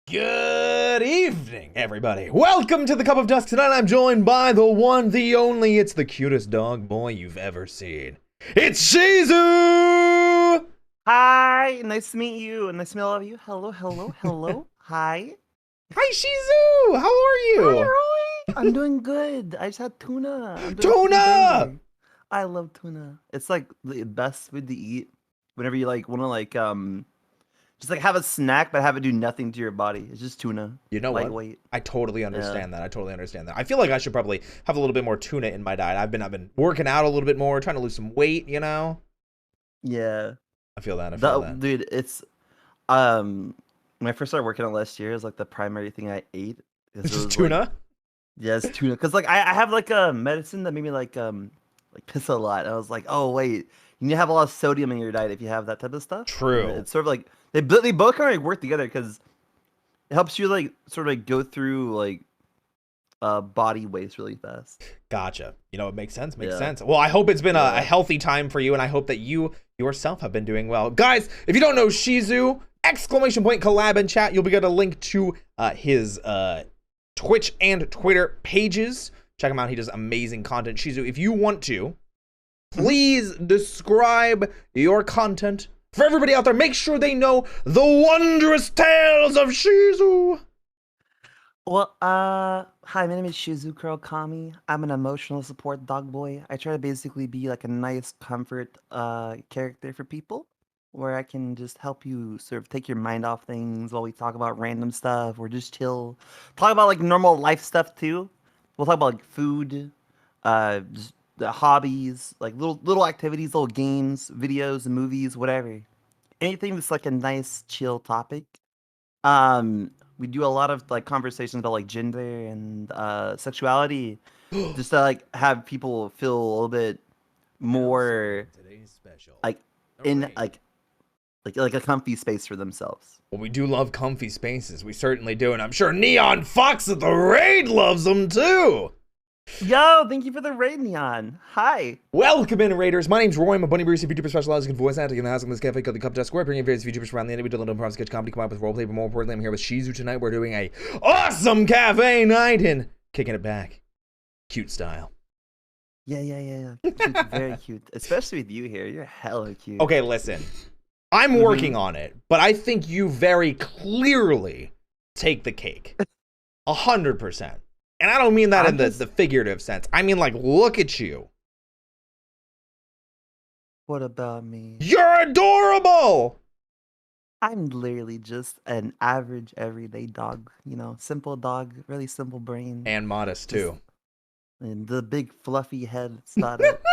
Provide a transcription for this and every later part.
Good evening, everybody. Welcome to the Cup of Dusk. Tonight I'm joined by the one, the only, it's the cutest dog boy you've ever seen. It's Shizu! Hi, nice to meet you. Nice to meet all of you. Hello, hello, hello. Hi. Hi, Shizu! How are you? Hi, Roy. I'm doing good. I just had tuna. Tuna! I love tuna. It's like the best food to eat whenever you like want to just like have a snack but have it do nothing to your body. It's just tuna. You know lightweight. what? I totally understand that. I totally understand that. I feel like I should probably have a little bit more tuna in my diet. I've been working out a little bit more, trying to lose some weight, you know? Yeah. I feel that. Dude, it's when I first started working out last year, it was like the primary thing I ate. It's just tuna? Like, yeah, it's tuna. Cause like I have like a medicine that made me like piss a lot. I was like, oh wait, you need to have a lot of sodium in your diet if you have that type of stuff. True. And it's sort of like they both kind of work together because it helps you like sort of like go through like body waste really fast. Gotcha. You know, it makes sense. Makes sense. Well, I hope it's been a healthy time for you, and I hope that you yourself have been doing well. Guys, if you don't know Shizu, ! Collab in chat, you'll be getting a link to his Twitch and Twitter pages. Check him out. He does amazing content. Shizu, if you want to, please describe your content for everybody out there. Make sure they know the wondrous tales of Shizu. Well, hi, my name is Shizu Kurokami. I'm an emotional support dog boy. I try to basically be like a nice comfort character for people, where I can just help you sort of take your mind off things while we talk about random stuff or just chill. Talk about like normal life stuff too. We'll talk about like food, just the hobbies, like little activities, little games, videos, and movies, whatever. Anything that's like a nice chill topic. We do a lot of like conversations about like gender and sexuality, just to like have people feel a little bit more like in like a comfy space for themselves. Well, we do love comfy spaces. We certainly do, and I'm sure Neon Fox at the raid loves them too. Yo, thank you for the raid, Neon. Hi. Welcome in, Raiders. My name's Roy. I'm a bunny barista, VTuber specializing in voice acting in the house in this cafe called the Cup Desk Square, bringing various VTubers around the end. We do a little improv sketch comedy, come up with roleplay, but more importantly, I'm here with Shizu tonight. We're doing a awesome cafe night and kicking it back, cute style. Yeah. Cute, very cute, especially with you here. You're hella cute. Okay, listen. I'm working on it, but I think you very clearly take the cake. 100%. And I don't mean that in the figurative sense. I mean, like, look at you. What about me? You're adorable! I'm literally just an average, everyday dog. You know, simple dog, really simple brain. And modest, too. And the big, fluffy head. It's not it.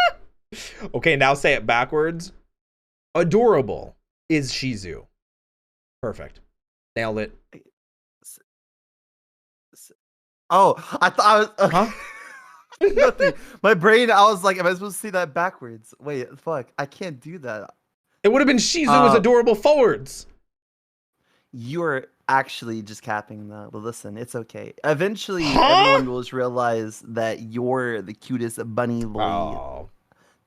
Okay, now say it backwards. Adorable is Shizu. Perfect. Nailed it. Oh, I thought I was... Huh? Nothing. My brain, I was like, am I supposed to say that backwards? Wait, fuck. I can't do that. It would have been Shizu is adorable forwards. You're actually just capping that. But listen, it's okay. Eventually, everyone will just realize that you're the cutest bunny boy. Oh.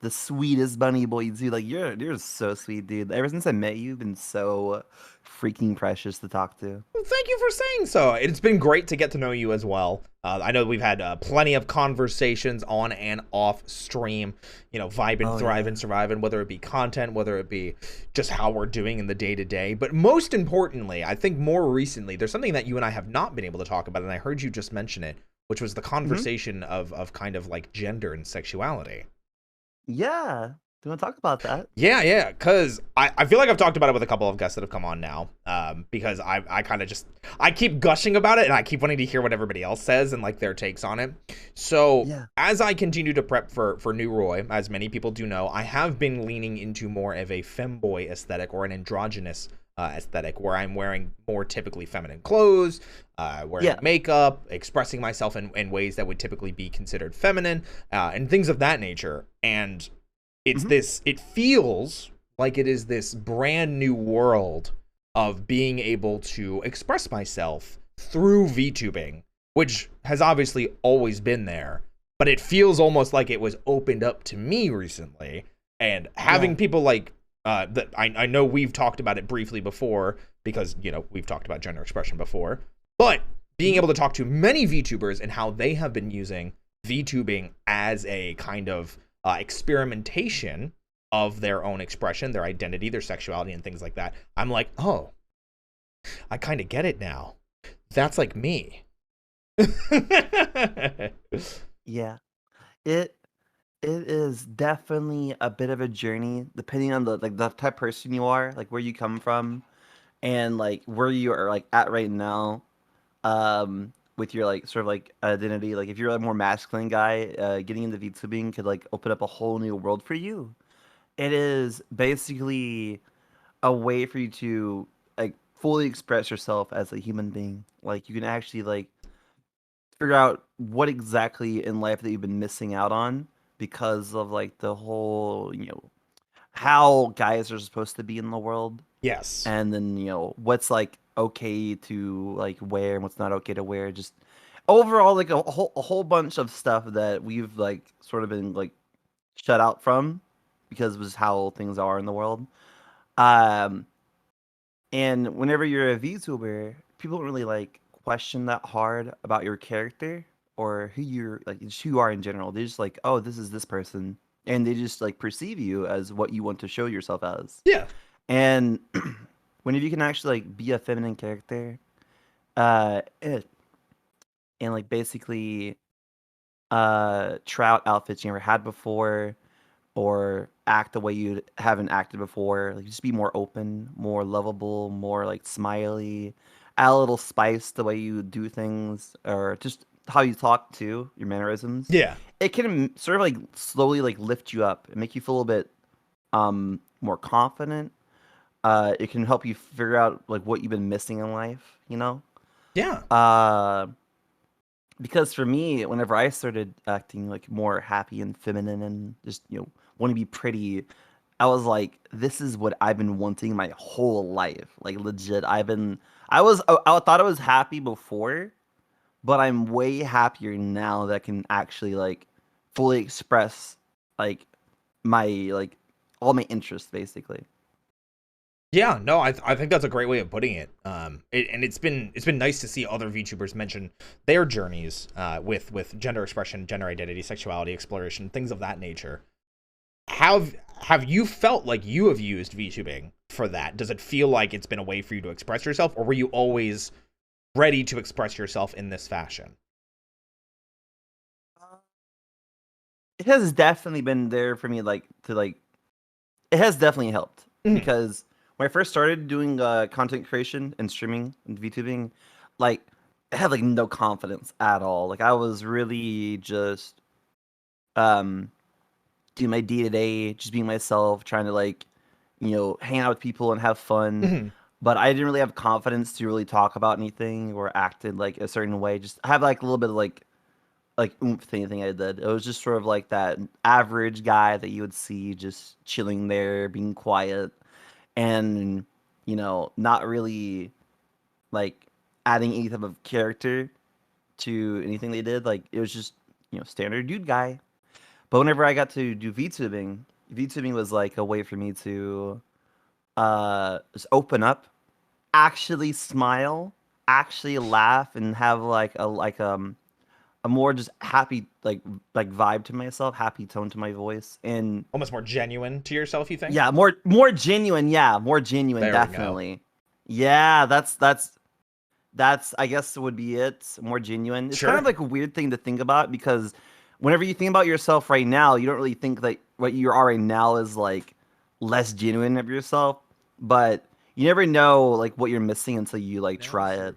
The sweetest bunny boy, dude. Like, you're so sweet, dude. Ever since I met you, you've been so freaking precious to talk to. Well, thank you for saying so. It's been great to get to know you as well. I know we've had plenty of conversations on and off stream, you know, vibing, thriving, surviving, whether it be content, whether it be just how we're doing in the day-to-day. But most importantly, I think more recently, there's something that you and I have not been able to talk about, and I heard you just mention it, which was the conversation of kind of like gender and sexuality. Yeah. Do you want to talk about that? Yeah, because I feel like I've talked about it with a couple of guests that have come on now, because I kind of I keep gushing about it, and I keep wanting to hear what everybody else says and like their takes on it. So as I continue to prep for New Roy, as many people do know, I have been leaning into more of a femboy aesthetic or an androgynous aesthetic, where I'm wearing more typically feminine clothes, wearing makeup, expressing myself in ways that would typically be considered feminine, and things of that nature. And it's it feels like it is this brand new world of being able to express myself through VTubing, which has obviously always been there, but it feels almost like it was opened up to me recently. And having people like that I know we've talked about it briefly before because, you know, we've talked about gender expression before, but being able to talk to many VTubers and how they have been using VTubing as a kind of experimentation of their own expression, their identity, their sexuality, and things like that. I'm like, oh, I kind of get it now. That's like me. Yeah. It it is definitely a bit of a journey depending on the type of person you are, like where you come from and like where you are like at right now with your like sort of like identity. Like if you're a more masculine guy, getting into VTubing could like open up a whole new world for you. It is basically a way for you to like fully express yourself as a human being. Like you can actually like figure out what exactly in life that you've been missing out on because of like the whole, how guys are supposed to be in the world. Yes. And then, what's like okay to like wear and what's not okay to wear. Just overall like a whole bunch of stuff that we've like sort of been like shut out from because of just how things are in the world. Um and whenever you're a VTuber, people don't really like question that hard about your character or who you're like just who you are in general. They're just like, oh, this is this person. And they just like perceive you as what you want to show yourself as. Yeah. And whenever you can actually like be a feminine character, and like basically try out outfits you never had before or act the way you haven't acted before. Like just be more open, more lovable, more like smiley, add a little spice the way you do things, or just how you talk too, your mannerisms. Yeah. It can sort of like slowly like lift you up and make you feel a little bit more confident. It can help you figure out like what you've been missing in life, you know? Yeah. Because for me, whenever I started acting like more happy and feminine and just, want to be pretty, I was like, this is what I've been wanting my whole life. Like legit, I thought I was happy before, but I'm way happier now that I can actually like fully express like my like all my interests basically. Yeah, no, I think that's a great way of putting it. And it's been nice to see other VTubers mention their journeys with gender expression, gender identity, sexuality, exploration, things of that nature. Have you felt like you have used VTubing for that? Does it feel like it's been a way for you to express yourself, or were you always ready to express yourself in this fashion? It has definitely been there for me, like to like. It has definitely helped because when I first started doing content creation and streaming and VTubing, like I had like no confidence at all. Like I was really just doing my day to day, just being myself, trying to like, hang out with people and have fun. But I didn't really have confidence to really talk about anything or act in like a certain way. Just have like a little bit of like oomph to anything I did. It was just sort of like that average guy that you would see just chilling there, being quiet, and not really like adding any type of character to anything they did. Like it was just standard dude guy. But whenever I got to do VTubing was like a way for me to just open up, actually smile, actually laugh, and have like a more just happy like vibe to myself, happy tone to my voice, and Almost more genuine to yourself, you think? yeah, more genuine. Yeah, more genuine, There definitely. Yeah, that's I guess would be it. More genuine. It's kind Sure. of like a weird thing to think about because whenever you think about yourself right now, you don't really think that what you are right now is like less genuine of yourself, but you never know like what you're missing until you like try it.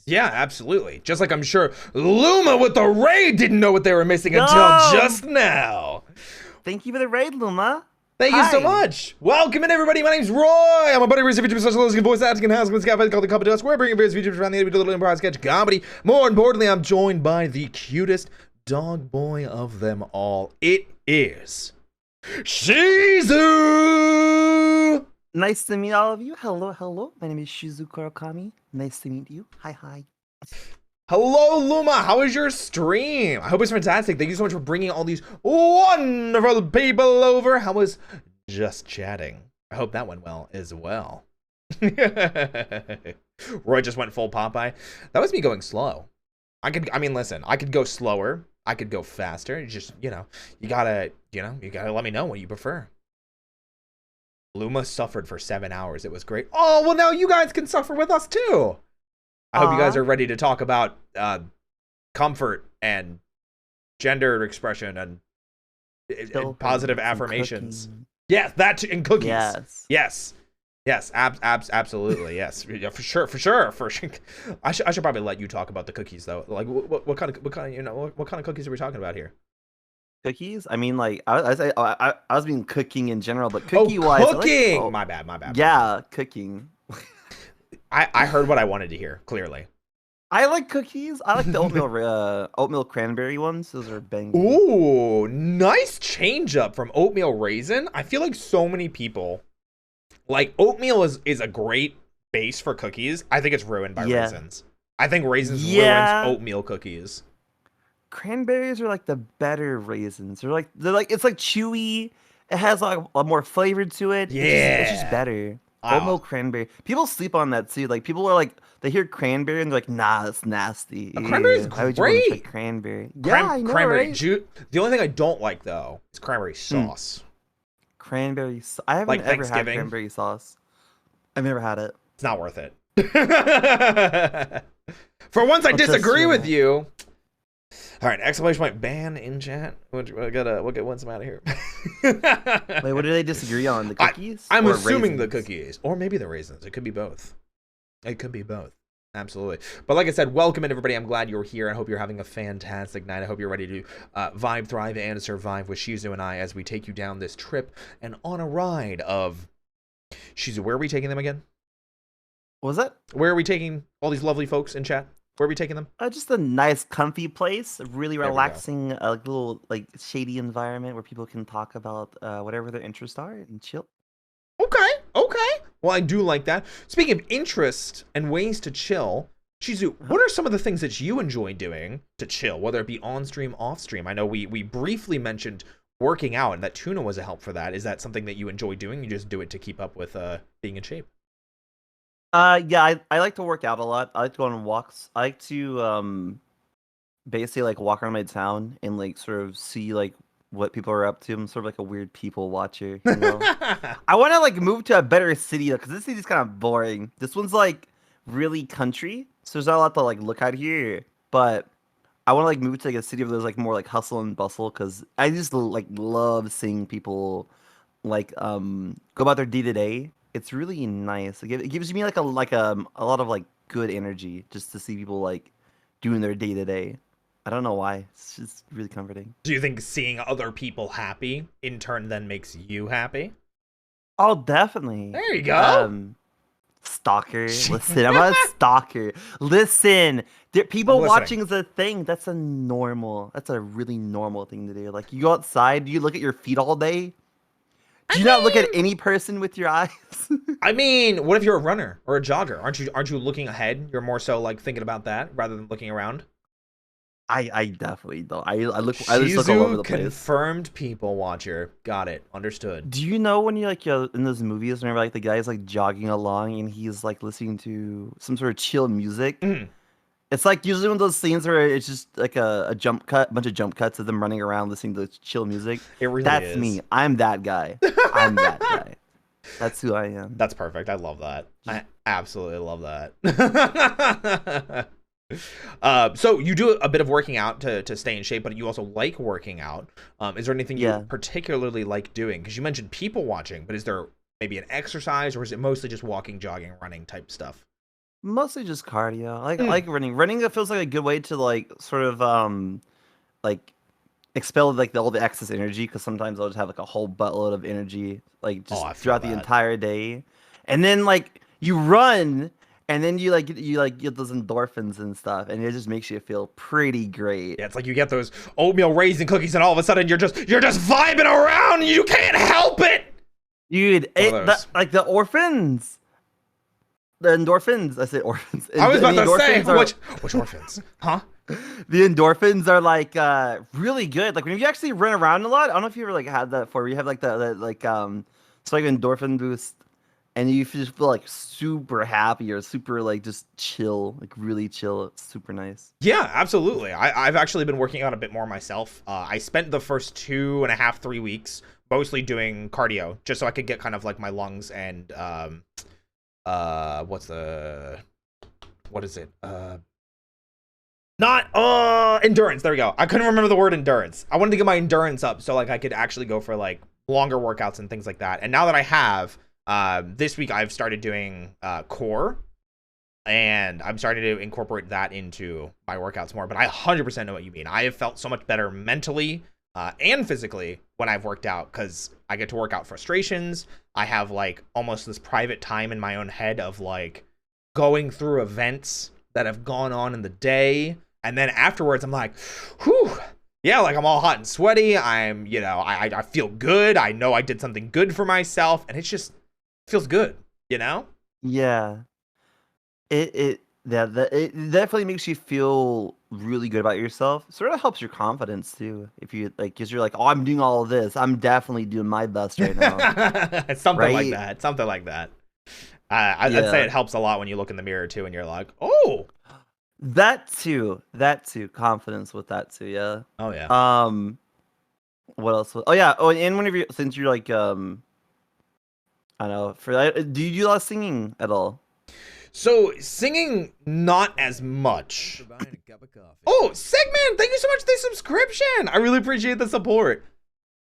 Yeah, absolutely. Just like I'm sure Luma with the raid didn't know what they were missing until No! just now. Thank you for the raid, Luma. Thank you so much. Welcome in, everybody. My name's Roy. I'm a buddy researcher, VTuber, special listening voice acting, and house with Cafe called the Company Dust. We're bringing various VTubers around the end with a little improv sketch comedy. More importantly, I'm joined by the cutest dog boy of them all. It is Shizu. Nice to meet all of you. Hello. My name is Shizu Kurokami. Nice to meet you. Hi. Hello, Luma. How was your stream? I hope it's fantastic. Thank you so much for bringing all these wonderful people over. How was just chatting? I hope that went well as well. Roy just went full Popeye. That was me going slow. I mean, listen, I could go slower. I could go faster. You just, you gotta let me know what you prefer. Luma suffered for 7 hours. It was great. Oh, well, now you guys can suffer with us too. I hope you guys are ready to talk about comfort and gender expression and positive affirmations. Cooking. Yes, that too, and cookies. Yes, absolutely, yes, yeah, for sure. I should probably let you talk about the cookies though. Like, what kind of what kind of cookies are we talking about here? Cookies? I mean, like I was being cooking in general, but cookie wise, cooking. My bad. Yeah, cooking. I heard what I wanted to hear. Clearly, I like cookies. I like the oatmeal cranberry ones. Those are banging. Ooh, nice change up from oatmeal raisin. I feel like so many people like oatmeal is a great base for cookies. I think it's ruined by raisins. I think raisins ruins oatmeal cookies. Cranberries are like the better raisins. They're like it's like chewy. It has like a more flavor to it. Yeah, it's just better. Oatmeal cranberry. People sleep on that too. Like people are like they hear cranberry and they're like, nah, that's nasty. Cranberry's great. Why would you want to try cranberry? Yeah, I know, cranberry right? juice. The only thing I don't like though is cranberry sauce. Cranberry. I haven't ever had cranberry sauce. I've never had it. It's not worth it. For once, I disagree with you. All right, exclamation point ban in chat. We'll get one some out of here. Wait, what do they disagree on? The cookies? I'm assuming the cookies, or maybe the raisins. It could be both. Absolutely. But like I said, welcome in everybody. I'm glad you're here. I hope you're having a fantastic night. I hope you're ready to vibe, thrive, and survive with Shizu and I as we take you down this trip and on a ride of Shizu. Where are we taking them again? What was that? Where are we taking all these lovely folks in chat? Where are we taking them? Just a nice, comfy place. A really relaxing, little like shady environment where people can talk about whatever their interests are and chill. Okay. Well, I do like that. Speaking of interest and ways to chill, Shizu, what are some of the things that you enjoy doing to chill, whether it be on stream, off stream? I know we briefly mentioned working out, and that tuna was a help for that. Is that something that you enjoy doing? You just do it to keep up with being in shape? Yeah, I like to work out a lot. I like to go on walks. I like to basically like walk around my town and like sort of see like what people are up to. I'm sort of like a weird people watcher, you know? I want to like move to a better city because this city's kind of boring. This one's like really country, so there's not a lot to like look at here. But I want to like move to like a city where there's like more like hustle and bustle because I just like love seeing people like go about their day to day. It's really nice. It gives me like a lot of like good energy just to see people like doing their day to day. I don't know why. It's just really comforting. Do you think seeing other people happy in turn then makes you happy? Oh, definitely. There you go. Stalker. Listen, I'm a stalker. Listen, people watching is a thing. That's a really normal thing to do. Like you go outside, you look at your feet all day. Do you not look at any person with your eyes? I mean, what if you're a runner or a jogger? Aren't you looking ahead? You're more so like thinking about that rather than looking around. I definitely don't. I just look all over the place. Confirmed people watcher. Got it. Understood. Do you know when you're in those movies whenever like the guy's like jogging along and he's like listening to some sort of chill music? Mm. It's like usually one of those scenes where it's just like a bunch of jump cuts of them running around listening to chill music. It really That's is. Me. I'm that guy. I'm that guy. That's who I am. That's perfect. I love that. I absolutely love that. So you do a bit of working out to stay in shape, but you also like working out. Is there anything you particularly like doing? Because you mentioned people watching, but is there maybe an exercise or is it mostly just walking, jogging, running type stuff? Mostly just cardio. I like running. Running, it feels like a good way to like sort of like expel like all the excess energy because sometimes I'll just have like a whole buttload of energy like just throughout the entire day, and then like you run and then you get those endorphins and stuff, and it just makes you feel pretty great. Yeah, it's like you get those oatmeal raisin cookies, and all of a sudden you're just vibing around, and you can't help it, dude. Like the orphans. The endorphins. I said orphans. I was about to say which orphans? Huh? The endorphins are like really good. Like when you actually run around a lot. I don't know if you ever like had that before. You have like the It's like an endorphin boost, and you just feel like super happy or super like just chill, like really chill. It's super nice. Yeah, absolutely. I've actually been working out a bit more myself. I spent the first 2.5, 3 weeks mostly doing cardio just so I could get kind of like my lungs and what is it? Not endurance. There we go. I couldn't remember the word endurance. I wanted to get my endurance up so like I could actually go for like longer workouts and things like that. And now that I have, this week I've started doing core, and I'm starting to incorporate that into my workouts more. But I 100% know what you mean. I have felt so much better mentally and physically when I've worked out, because I get to work out frustrations. I have like almost this private time in my own head of like going through events that have gone on in the day, and then afterwards I'm like, whew, yeah, like I'm all hot and sweaty. I'm, you know, I feel good. I know I did something good for myself, and it just feels good, you know? Yeah. It definitely makes you feel really good about yourself. Sort of helps your confidence too. If you like, because you're like, oh, I'm doing all of this. I'm definitely doing my best right now. Something like Right? that. Something like that. I'd say Yeah. it helps a lot when you look in the mirror too, and you're like, oh, That too. That too. Confidence with that too. Yeah. oh yeah. Um. What else? Oh yeah. Oh, and whenever since you're like I don't know. For do you do a lot of singing at all? So singing, not as much. Oh, Segment, thank you so much for the subscription. I really appreciate the support.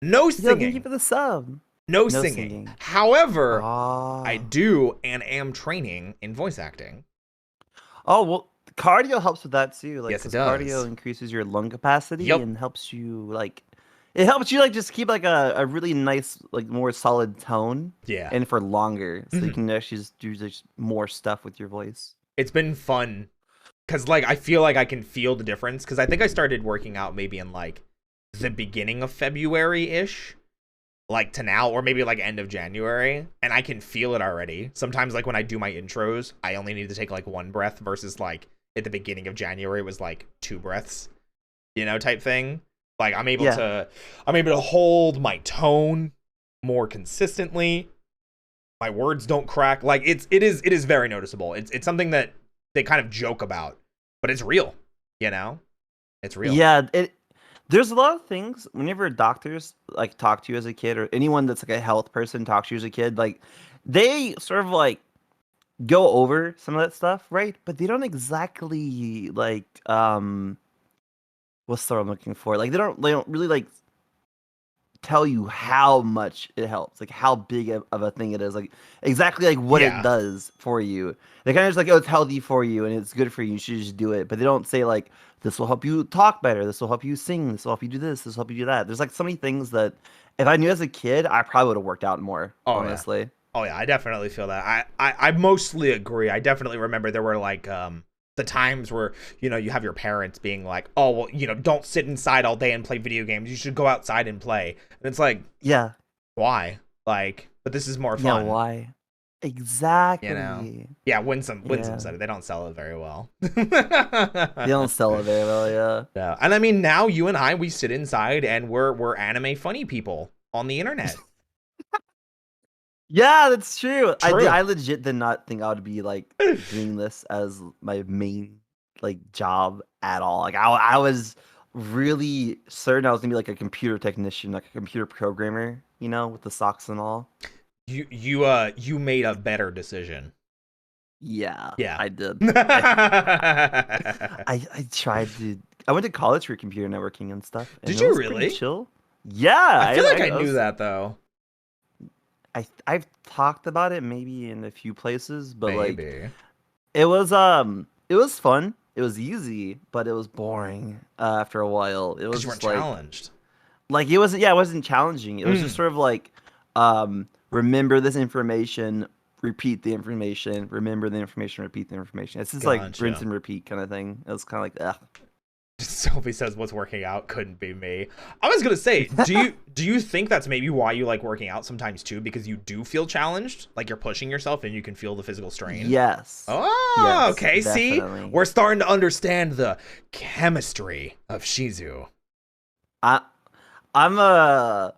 No Yo, thank you singing. for the sub. No No singing. singing. However, I Ah. do and am training in voice acting. Oh well, cardio helps with that too. Like, Yes, it because cardio does. increases your lung capacity Yep. and helps you like, it helps you like just keep like a really nice like more solid tone Yeah. and for longer, so you Mhm. can actually just do just more stuff with your voice. It's been fun because like I feel like I can feel the difference, because I think I started working out maybe in like the beginning of February-ish, like to now, or maybe like end of January, and I can feel it already. Sometimes like when I do my intros, I only need to take like one breath versus like at the beginning of January it was like 2 breaths, you know, type thing. Like Yeah. I'm able to hold my tone more consistently. My words don't crack. Like it is very noticeable. It's something that they kind of joke about, but it's real, you know? It's real. Yeah, there's a lot of things whenever doctors like talk to you as a kid or anyone that's like a health person talks to you as a kid, like they sort of like go over some of that stuff, right? But they don't exactly like what's the word I'm looking for? Like they don't really like tell you how much it helps, like how big of a thing it is, like exactly like what it Yeah. does for you. They kind of just like, oh, it's healthy for you and it's good for you. You should just do it. But they don't say like this will help you talk better. This will help you sing. This will help you do this. This will help you do that. There's like so many things that if I knew as a kid, I probably would have worked out more. Oh yeah. Honestly. Oh yeah, I definitely feel that. I mostly agree. I definitely remember there were like the times where, you know, you have your parents being like, "Oh, well, you know, don't sit inside all day and play video games. You should go outside and play." And it's like, Yeah. "Why?" Like, but this is more Yeah. fun, Why? you know. Exactly. Yeah, win some Yeah. said it. They don't sell it very well. They don't sell it very well. Yeah. Yeah. And I mean, now you and I, we sit inside and we're anime funny people on the internet. Yeah, that's true. True. I legit did not think I would be like doing this as my main like job at all. Like I was really certain I was gonna be like a computer technician, like a computer programmer, you know, with the socks and all. You made a better decision. Yeah, Yeah. I did. Did I tried to. I went to college for computer networking and stuff, and it you was pretty really? chill. Yeah, I feel like I I knew was. that though. I've talked about it maybe in a few places, but like Maybe. it was fun. It was easy, but it was boring after a while. It Because was you weren't just challenged. like it wasn't it wasn't challenging. It was just Mm. sort of like remember this information, repeat the information, remember the information, repeat the information. It's just like rinse Gotcha. and repeat kind of thing. It was kind of like Sophie says what's working out couldn't be me. I was gonna say, do you think that's maybe why you like working out sometimes too? Because you do feel challenged, like you're pushing yourself and you can feel the physical strain. yes. Oh, Yes, okay. See, definitely. we're starting to understand the chemistry of Shizu. I I'm a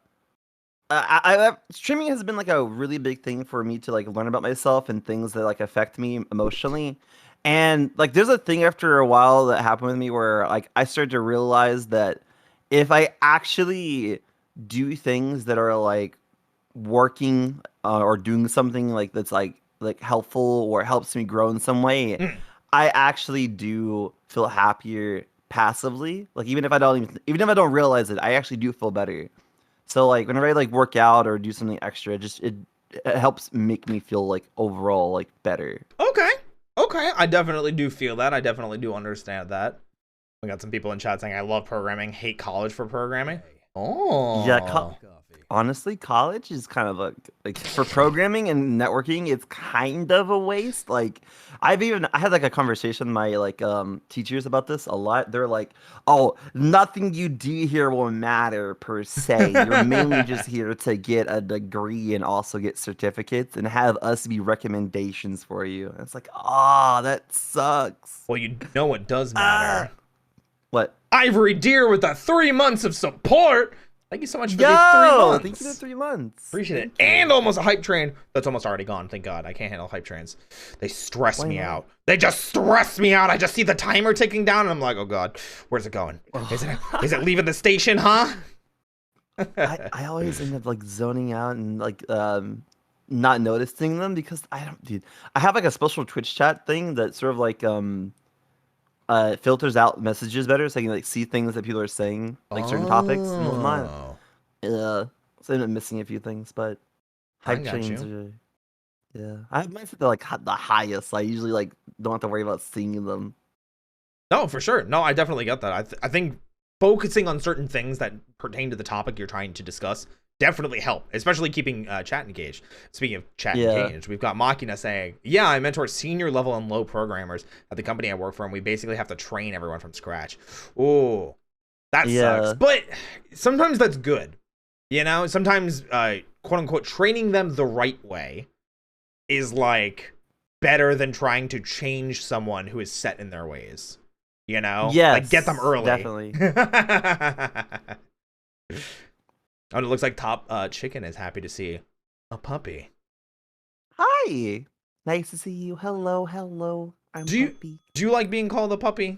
streaming has been like a really big thing for me to like learn about myself and things that like affect me emotionally. And like there's a thing after a while that happened with me where like I started to realize that if I actually do things that are like working or doing something like that's like helpful or helps me grow in some way, Mm. I actually do feel happier passively. Like even if I don't realize it, I actually do feel better. So like whenever I like work out or do something extra, it helps make me feel like overall like better. Okay. Okay. I definitely do feel that. I definitely do understand that. We got some people in chat saying I love programming, hate college for programming. Yeah, Oh. honestly, college is kind of like for programming and networking, it's kind of a waste. Like I had like a conversation with my like teachers about this a lot. They're like, "Oh, nothing you do here will matter per se. You're mainly just here to get a degree and also get certificates and have us be recommendations for you." And it's like, "Ah, that sucks." Well, you know what does Ah, matter. what? Ivory Deer with the 3 months of support. Thank you so much for the 3 Yo, thank you for months. 3 months. Appreciate it. Thank you. And almost a hype train that's almost already gone. Thank God. I can't handle hype trains. They stress Why me not? out. They just stress me out. I just see the timer ticking down and I'm like, oh God, where's it going? Is it leaving the station, huh? I always end up like zoning out and like not noticing them because I don't dude. I have like a special Twitch chat thing that sort of like filters out messages better so I can like see things that people are saying, like certain topics and whatnot. Oh, So I end up missing a few things, but I hype got trains you. are yeah. I have mine set to like the highest, so I usually like don't have to worry about seeing them. No, for sure. No, I definitely get that. I think focusing on certain things that pertain to the topic you're trying to discuss definitely help, especially keeping chat engaged. Speaking of chat Yeah. engaged, we've got Machina saying, yeah, I mentor senior level and low programmers at the company I work for, and we basically have to train everyone from scratch. Ooh, that sucks. Yeah. But sometimes that's good. You know, sometimes, quote unquote, training them the right way is like better than trying to change someone who is set in their ways. You know, like get them Yes, early. definitely. Oh, and it looks like Top Chicken is happy to see a puppy. Hi. Nice to see you. Hello, hello. I'm Do you Puppy. do you like being called a puppy?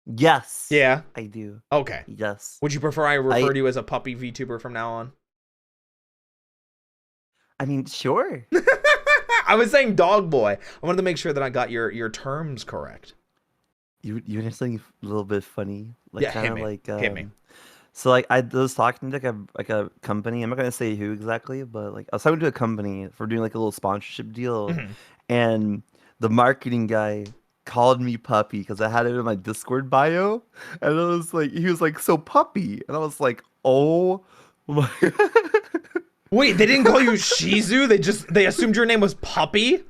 Yes, Yeah. I do. Okay. Yes. Would you prefer I I refer to you as a puppy VTuber from now on? I mean, sure. I was saying dog boy. I wanted to make sure that I got your terms correct. You know something a little bit funny, like Yeah, kind hit of me. like Hit me. so like I was talking to like a company. I'm not gonna say who exactly, but like I was talking to a company for doing like a little sponsorship deal, Mhm. and the marketing guy called me Puppy because I had it in my Discord bio, and it was like he was like, "So Puppy," and I was like, "Oh my." Wait, they didn't call you Shizu? They assumed your name was Puppy?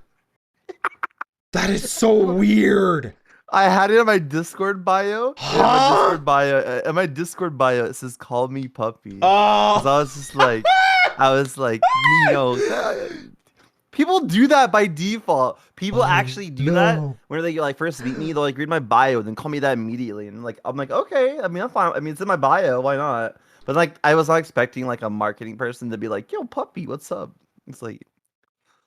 That is so weird. I had it in my Discord bio. In my Huh? Discord bio, in my Discord bio, it says "Call me Puppy," because Oh. I was like, people do that by default. People Oh actually do that no. when they like first meet me. They'll like read my bio, then call me that immediately, and like I'm like, okay. I mean, I'm fine. I mean, it's in my bio. Why not? But like, I was not expecting like a marketing person to be like, "Yo, Puppy, what's up?" It's like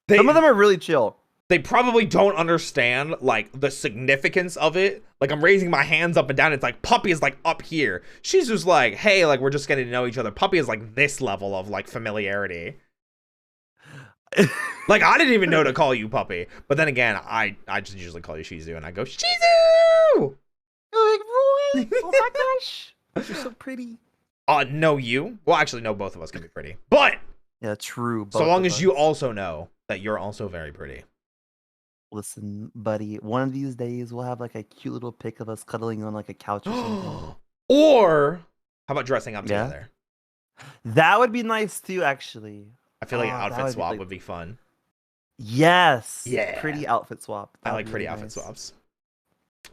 some of They them are really chill. they probably don't understand like the significance of it. Like I'm raising my hands up and down. It's like Puppy is like up here. She's just like, hey, like we're just getting to know each other. Puppy is like this level of like familiarity. Like I didn't even know to call you Puppy. But then again, I just usually call you Shizu and I go Shizu. Like, Roy, oh my gosh, you're so pretty. No, you. Well, actually, no, both of us can be pretty. But Yeah, true. so Both long of as you us. also know that you're also very pretty. Listen, buddy, one of these days we'll have like a cute little pic of us cuddling on like a couch or something. Or how about dressing up Yeah, together? that would be nice too, actually. I feel like an That outfit would be swap like would be fun. yes, Yeah. pretty outfit swap. I That would like be pretty really outfit nice. swaps.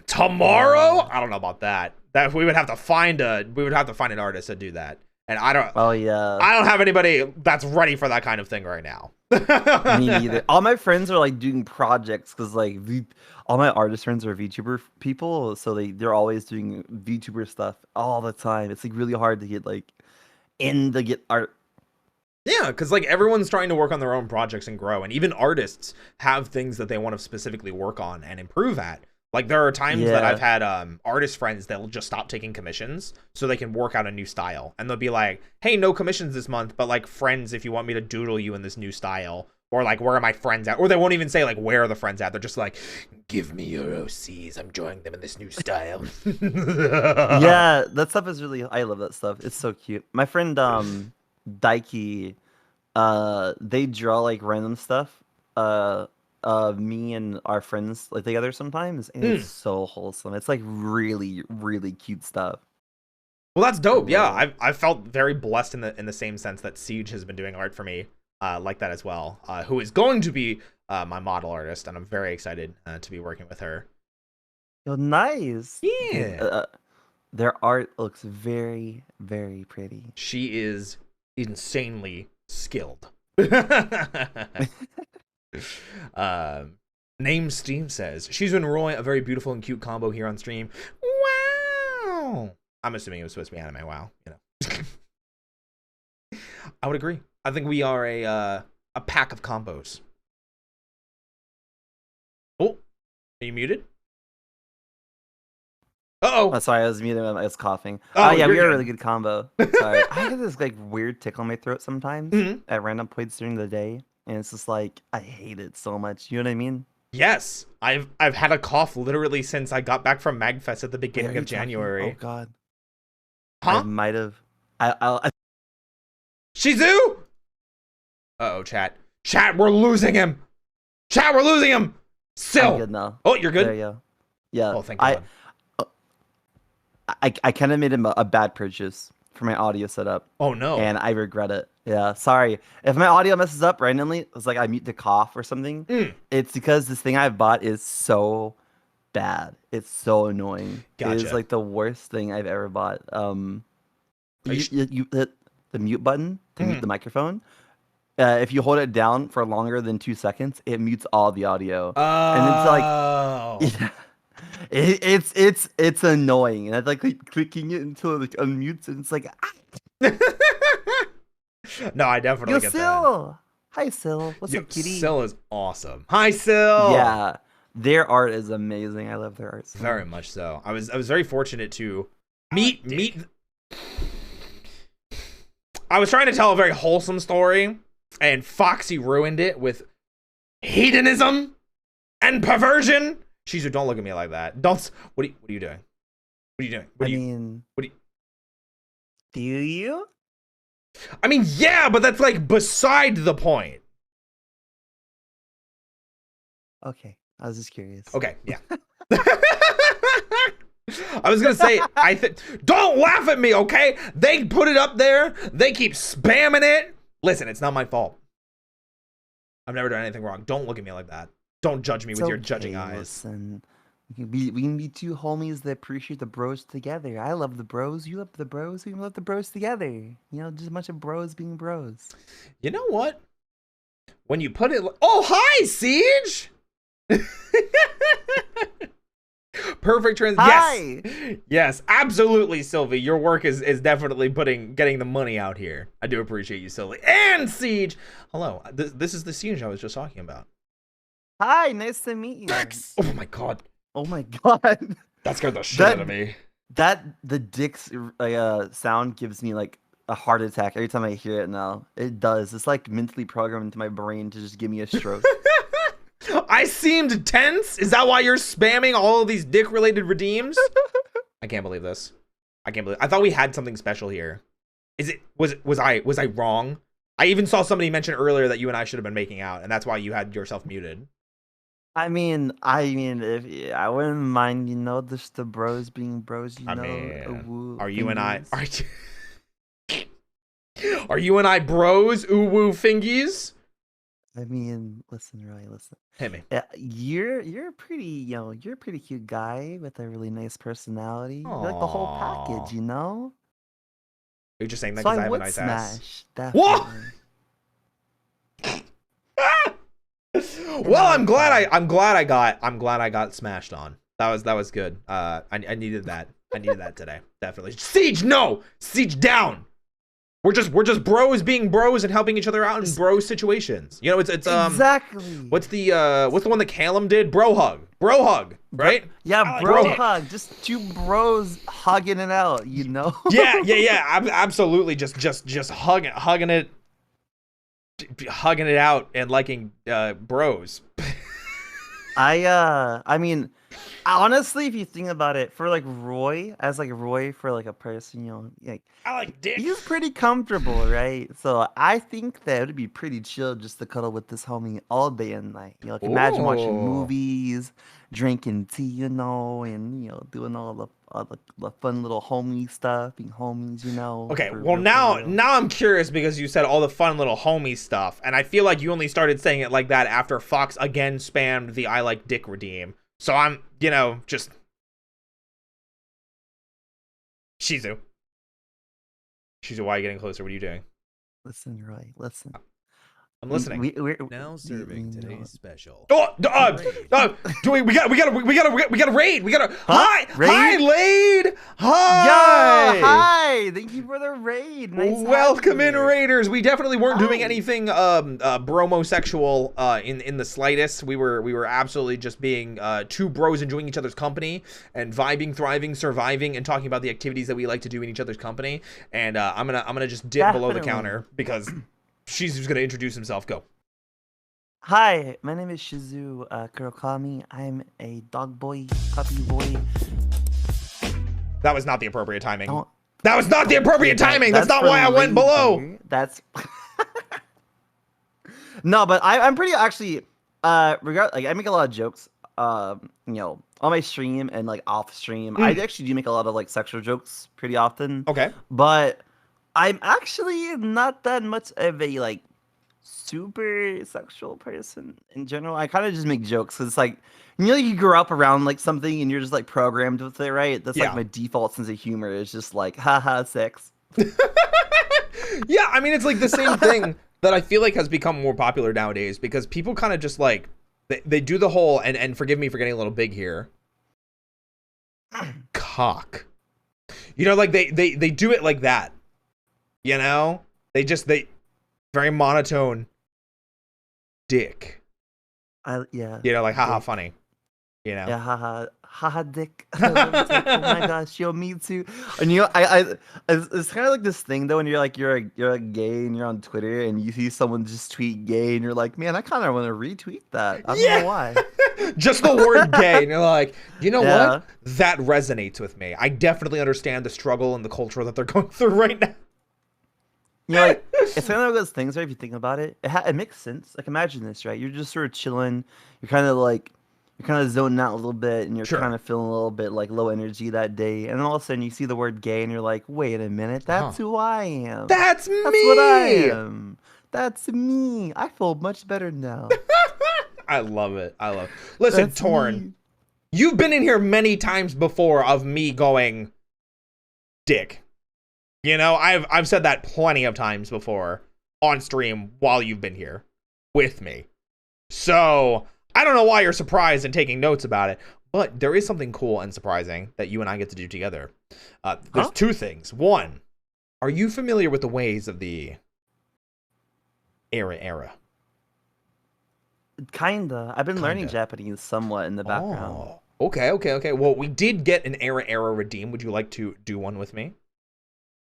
Tomorrow? I don't know about that. That we would have to find an artist to do that. And Oh yeah, I don't have anybody that's ready for that kind of thing right now. me neither. All my friends are like doing projects because like all my artist friends are VTuber people, so they're always doing VTuber stuff all the time. It's like really hard to get like in to get art. Yeah, because like everyone's trying to work on their own projects and grow, and even artists have things that they want to specifically work on and improve at. Like there are times that I've had artist friends that'll just stop taking commissions so they can work out a new style, and they'll be like, "Hey, no commissions this month, but like friends, if you want me to doodle you in this new style, or like where are my friends at?" Or they won't even say like where are the friends at. They're just like, "Give me your OCs. I'm drawing them in this new style." Yeah, that stuff is really. I love that stuff. It's so cute. My friend Daiki, they draw like random stuff. Me and our friends like together sometimes, and it's so wholesome. It's like really, really cute stuff. Well, that's dope. Yeah, I've felt very blessed in the same sense that Siege has been doing art for me like that as well. Who is going to be my model artist, and I'm very excited to be working with her. Oh, nice. Yeah. Their art looks very, very pretty. She is insanely skilled. Name Steam says Shizu and Roy, a very beautiful and cute combo here on stream. Wow. I'm assuming it was supposed to be anime. Wow, you know. I would agree. I think we are a pack of combos. Oh, are you muted? Uh-oh. Oh, sorry, I was muted. I was coughing. Oh, yeah, we are good. a really good combo. Sorry. I get this like weird tickle in my throat sometimes at random points during the day, and it's just like I hate it so much. You know what I mean? Yes, I've had a cough literally since I got back from MagFest at the beginning of January. Oh God. Huh? I might have. I Shizu? Uh-oh, chat. Chat, we're losing him. Chat, we're losing him. Still. I'm good now. Oh, you're good? There you go. Yeah. Oh, thank God. I kind of made him a bad purchase for my audio setup. Oh, no. And I regret it. Yeah, sorry. If my audio messes up randomly, it's like I mute to cough or something. It's because this thing I bought is so bad. It's so annoying. Gotcha. It is like the worst thing I've ever bought. You hit the mute button to mute the microphone. If you hold it down for longer than 2 seconds, it mutes all the audio. And it's like, it's annoying. And I like clicking it until it unmutes, and it's like, No, I definitely get that. Hi, Syl. What's up, kitty? Syl is awesome. Hi, Syl. Yeah, their art is amazing. I love their art. Very much so. I was very fortunate to meet. I was trying to tell a very wholesome story, and Foxy ruined it with hedonism and perversion. Shizu, don't look at me like that. Don't. What are you doing? What are you doing? Do you? I mean, yeah, but that's like beside the point. Okay, I was just curious. Okay, yeah. I was gonna say, don't laugh at me, okay? They put it up there. They keep spamming it. Listen, it's not my fault. I've never done anything wrong. Don't look at me like that. Don't judge me with your judging eyes. Listen, we can be two homies that appreciate the bros together. I love the bros. You love the bros. We love the bros together. You know, just a bunch of bros being bros. You know what? When you put it, oh hi, Siege. Perfect trans. Hi. Yes, absolutely, Sylvie. Your work is definitely getting the money out here. I do appreciate you, Sylvie. And Siege. Hello. This is the Siege I was just talking about. Hi, nice to meet you. Dicks. Oh my God. Oh my God. That scared the shit out of me. The dicks sound gives me like a heart attack every time I hear it now. It does. It's like mentally programmed into my brain to just give me a stroke. I seemed tense. Is that why you're spamming all of these dick-related redeems? I can't believe this. I can't believe. I thought we had something special here. Was I wrong? I even saw somebody mention earlier that you and I should have been making out, and that's why you had yourself muted. I mean, if I wouldn't mind, you know, just the bros being bros. You know, are you and I? Are you and I bros? Ooh woo fingies. I mean, listen, Roy, listen. Hit me. You're a pretty, you're a pretty cute guy with a really nice personality. You're like the whole package, you know. You're just saying that because I have a nice ass. Definitely. What? Well, I'm glad I got smashed on. That was good. I needed that. I needed that today. Definitely. Siege, no! Siege down! We're just bros being bros and helping each other out in bro situations. You know, it's exactly. what's the one that Callum did? Bro hug, right? Yeah, bro hug. Just two bros hugging it out, you know? yeah. Absolutely. Just hugging it out and liking bros. I mean, honestly, if you think about it, for like Roy, for like a person, you know, like I like dick. he's pretty comfortable, right? So I think that it'd be pretty chill just to cuddle with this homie all day and night. You know, like imagine watching movies, drinking tea, you know, and you know, doing all the fun little homie stuff, being homies, you know. Okay, well now I'm curious because you said all the fun little homie stuff, and I feel like you only started saying it like that after Fox again spammed the I like dick redeem. So I'm, you know, just Shizu, why are you getting closer? What are you doing? Listen, Roy, listen. I'm listening. We're now serving today's special. We gotta raid. We gotta hi, Lade. Hi. Yo, hi. Thank you for the raid. Nice Welcome in, raiders. We definitely weren't doing anything bromosexual in the slightest. We were absolutely just being two bros enjoying each other's company and vibing, thriving, surviving, and talking about the activities that we like to do in each other's company. And I'm gonna just dip below the counter because Shizu's gonna introduce himself. Go. Hi, my name is Shizu Kurokami. I'm a dog boy, puppy boy. That was not the appropriate timing. That was not the appropriate timing. That's not why I went below. That's no, but I'm pretty actually. I make a lot of jokes. You know, on my stream and like off stream. I actually do make a lot of like sexual jokes pretty often. Okay. But I'm actually not that much of a like super sexual person in general. I kind of just make jokes because it's like, you know, you grow up around like something and you're just like programmed with it, right? That's like my default sense of humor is just like, haha, sex. Yeah, I mean, it's like the same thing that I feel like has become more popular nowadays because people kind of just like, they do the whole, and forgive me for getting a little big here, cock. You know, like they do it like that. You know, they very monotone dick. Yeah. You know, like haha, funny. You know. Yeah, haha, dick. Oh my gosh, yo, me too. And you know, it's kind of like this thing though when you're a gay and you're on Twitter and you see someone just tweet gay and you're like, man, I kind of want to retweet that. I don't know why. Just the word gay, and you're like, you know what? That resonates with me. I definitely understand the struggle and the culture that they're going through right now. You know, like, it's kind of one of those things, right? If you think about it, it makes sense. Like, imagine this, right? You're just sort of chilling. You're kind of zoning out a little bit, and you're kind of feeling a little bit like low energy that day. And then all of a sudden, you see the word "gay," and you're like, "Wait a minute, that's who I am. That's me. That's what I am. That's me. I feel much better now." I love it. Listen, that's Torn, you've been in here many times before of me going, dick. You know, I've said that plenty of times before on stream while you've been here with me. So I don't know why you're surprised and taking notes about it, but there is something cool and surprising that you and I get to do together. There's two things. One, are you familiar with the ways of the era? Kinda. I've been learning Japanese somewhat in the background. Oh, okay. Well, we did get an era redeem. Would you like to do one with me?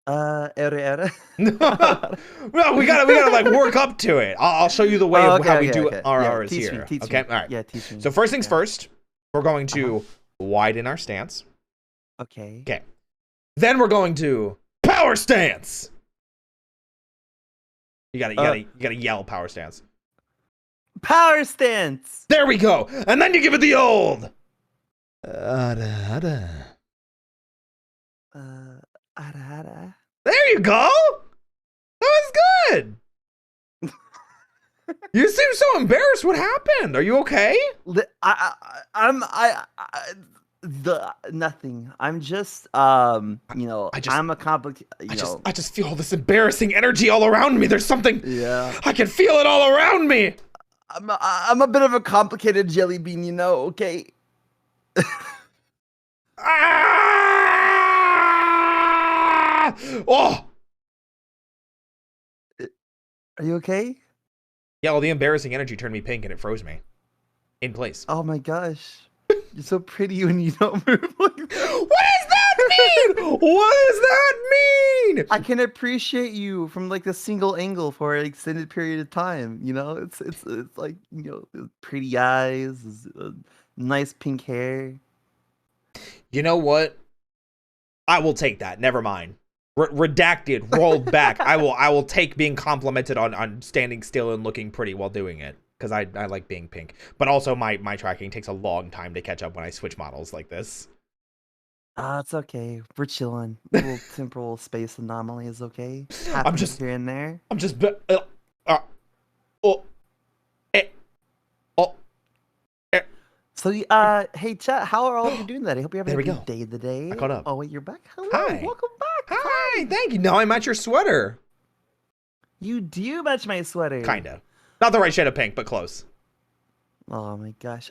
Era. Well, we gotta like work up to it. I'll show you the way of how we do ours here. Teach me. All right. Yeah, teach me. So first things first, we're going to widen our stance. Okay. Then we're going to power stance. You gotta yell power stance. Power stance. There we go. And then you give it the old. There you go. That was good. You seem so embarrassed. What happened? Are you okay? Nothing. I'm just you know, I'm a complicated. I just feel all this embarrassing energy all around me. There's something. Yeah. I can feel it all around me. I'm a bit of a complicated jelly bean, you know. Okay. Oh, Are you okay? Yeah, well, the embarrassing energy turned me pink and it froze me in place. Oh my gosh. You're so pretty when you don't move like that. What does that mean? What does that mean? I can appreciate you from like a single angle for an extended period of time. You know, it's like, you know, pretty eyes, nice pink hair. You know what? I will take that. Never mind. Redacted, rolled back. I will take being complimented on standing still and looking pretty while doing it. Because I like being pink. But also my tracking takes a long time to catch up when I switch models like this. It's okay. We're chilling. Little temporal space anomaly is okay. Happens I'm just here and there. I'm just oh eh, oh eh. So, hey, chat, how are all of you doing today? I hope you're having There a we good day today. I caught up. Oh, wait, you're back? Hello, Hi. welcome back. Hi, thank you. No, I match your sweater. You do match my sweater. Kinda. Not the right shade of pink, but close. Oh my gosh.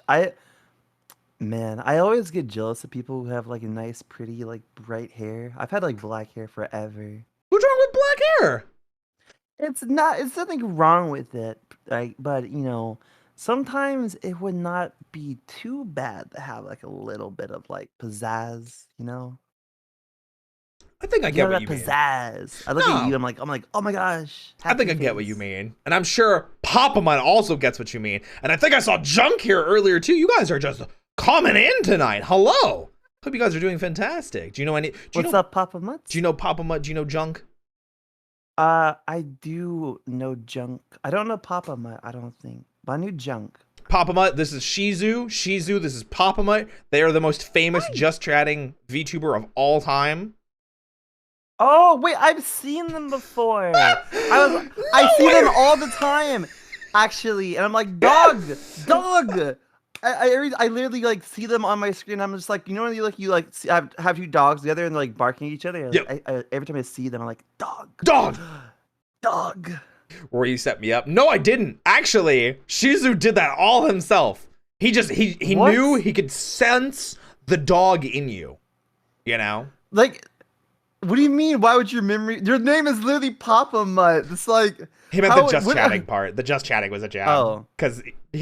Man, I always get jealous of people who have like a nice, pretty, like bright hair. I've had like black hair forever. What's wrong with black hair? It's nothing wrong with it. But you know, sometimes it would not be too bad to have like a little bit of like pizzazz, you know? I think I You get know what that you mean. pizzazz. I look at No. you, I'm like, oh my gosh. I think I happy get what face. you mean. And I'm sure Papa also gets what you mean. And I think I saw Junk here earlier too. You guys are just coming in tonight. Hello. Hope you guys are doing fantastic. Do you know any What's up, Papa Mutts? Do you know Papa Mutt? Do you know Junk? I do know Junk. I don't know Papa Mutt, I don't think. But I knew Junk. Papa Mutt, this is Shizu. Shizu, this is Papa Mutt. They are the most famous just chatting VTuber of all time. Oh wait, I've seen them before. I see them all the time, actually, and I'm like, dog. I literally like see them on my screen. I'm just like, you know when you have two dogs together and they're like barking at each other. Yep. Every time I see them, I'm like, dog. Where you set me up? No, I didn't. Actually, Shizu did that all himself. He What? knew he could sense the dog in you. You know? Like, what do you mean? Why would your name is literally Papa Mutt. It's like He meant the just chatting part. The just chatting was a jab. Oh. Because he's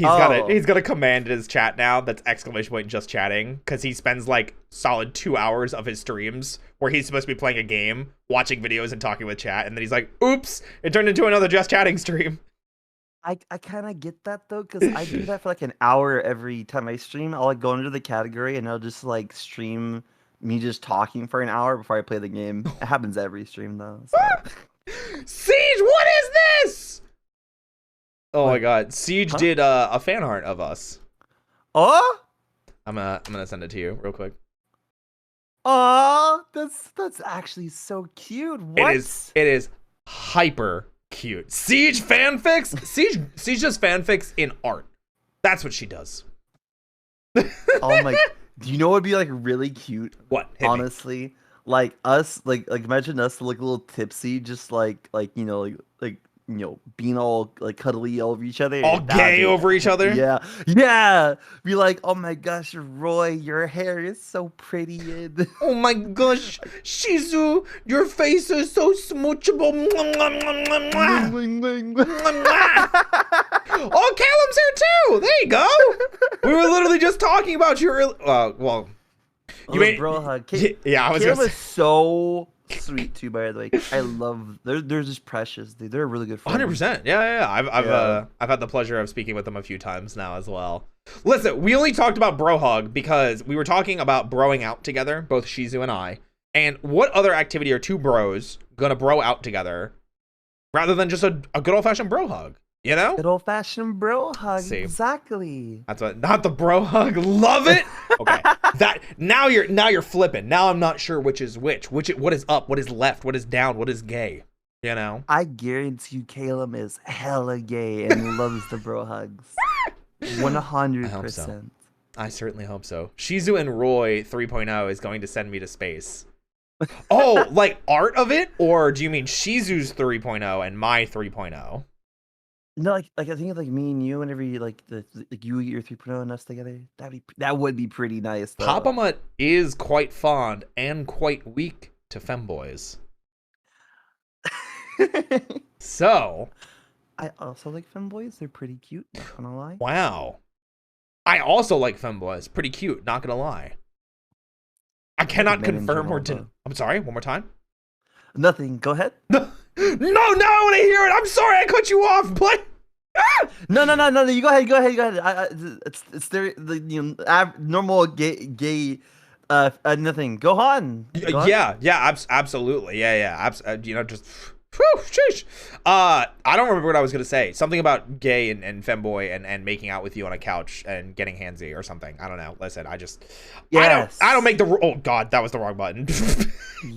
got a command in his chat now that's exclamation point just chatting. Because he spends like solid 2 hours of his streams where he's supposed to be playing a game, watching videos and talking with chat, and then he's like, oops, it turned into another just chatting stream. I kind of get that though, because I do that for like an hour every time I stream. I'll like go into the category and I'll just like stream me just talking for an hour before I play the game. It happens every stream though. So. Siege, what is this? Oh my What? god, Siege Huh? did a fan art of us. Oh, I'm gonna send it to you real quick. that's actually so cute. What? It is hyper cute. Siege fanfics. Siege does fanfics in art. That's what she does. Oh my! Do you know what would be like really cute? What? Hit me. Honestly, like us, like imagine us like a little tipsy, just like being all like cuddly over each other, All gay over each other. yeah. Be like, oh my gosh, Roy, your hair is so pretty. And Oh my gosh, Shizu, your face is so smoochable. Oh, Callum's here too. There you go. We were literally just talking about you earlier. Well, you made bro hug. Yeah, I was Caleb gonna is say so sweet too. By the way, I love. They're just precious, dude. They're a really good friend. 100%. Yeah. I've had the pleasure of speaking with them a few times now as well. Listen, we only talked about bro hug because we were talking about broing out together, both Shizu and I. And what other activity are two bros gonna bro out together rather than just a good old fashioned bro hug? You know? Good old fashioned bro hug. See. Exactly. That's what, not the bro hug. Love it. Okay. Now you're flipping. Now I'm not sure which is which. What is up? What is left? What is down? What is gay? You know? I guarantee you, Caleb is hella gay and loves the bro hugs. 100%. I certainly hope so. Shizu and Roy 3.0 is going to send me to space. Oh, like art of it? Or do you mean Shizu's 3.0 and my 3.0? No, like I think of like me and you, whenever you like you get your 3.0 and us together, that would be pretty nice. Though. Papa Mutt is quite fond and quite weak to femboys. So, I also like femboys. They're pretty cute. Not gonna lie. Wow. I also like femboys. Pretty cute. Not gonna lie. I cannot confirm or deny. I'm sorry. One more time. Nothing. Go ahead. No, no, I want to hear it. I'm sorry. I cut you off. Play. No. You go ahead. Go ahead. It's the normal gay. Nothing. Go on. Yeah. Absolutely. Yeah. Just. Whew, sheesh. I don't remember what I was gonna say. Something about gay and femboy and making out with you on a couch and getting handsy or something. I don't know. Listen, yes. I don't make the. Oh God, that was the wrong button.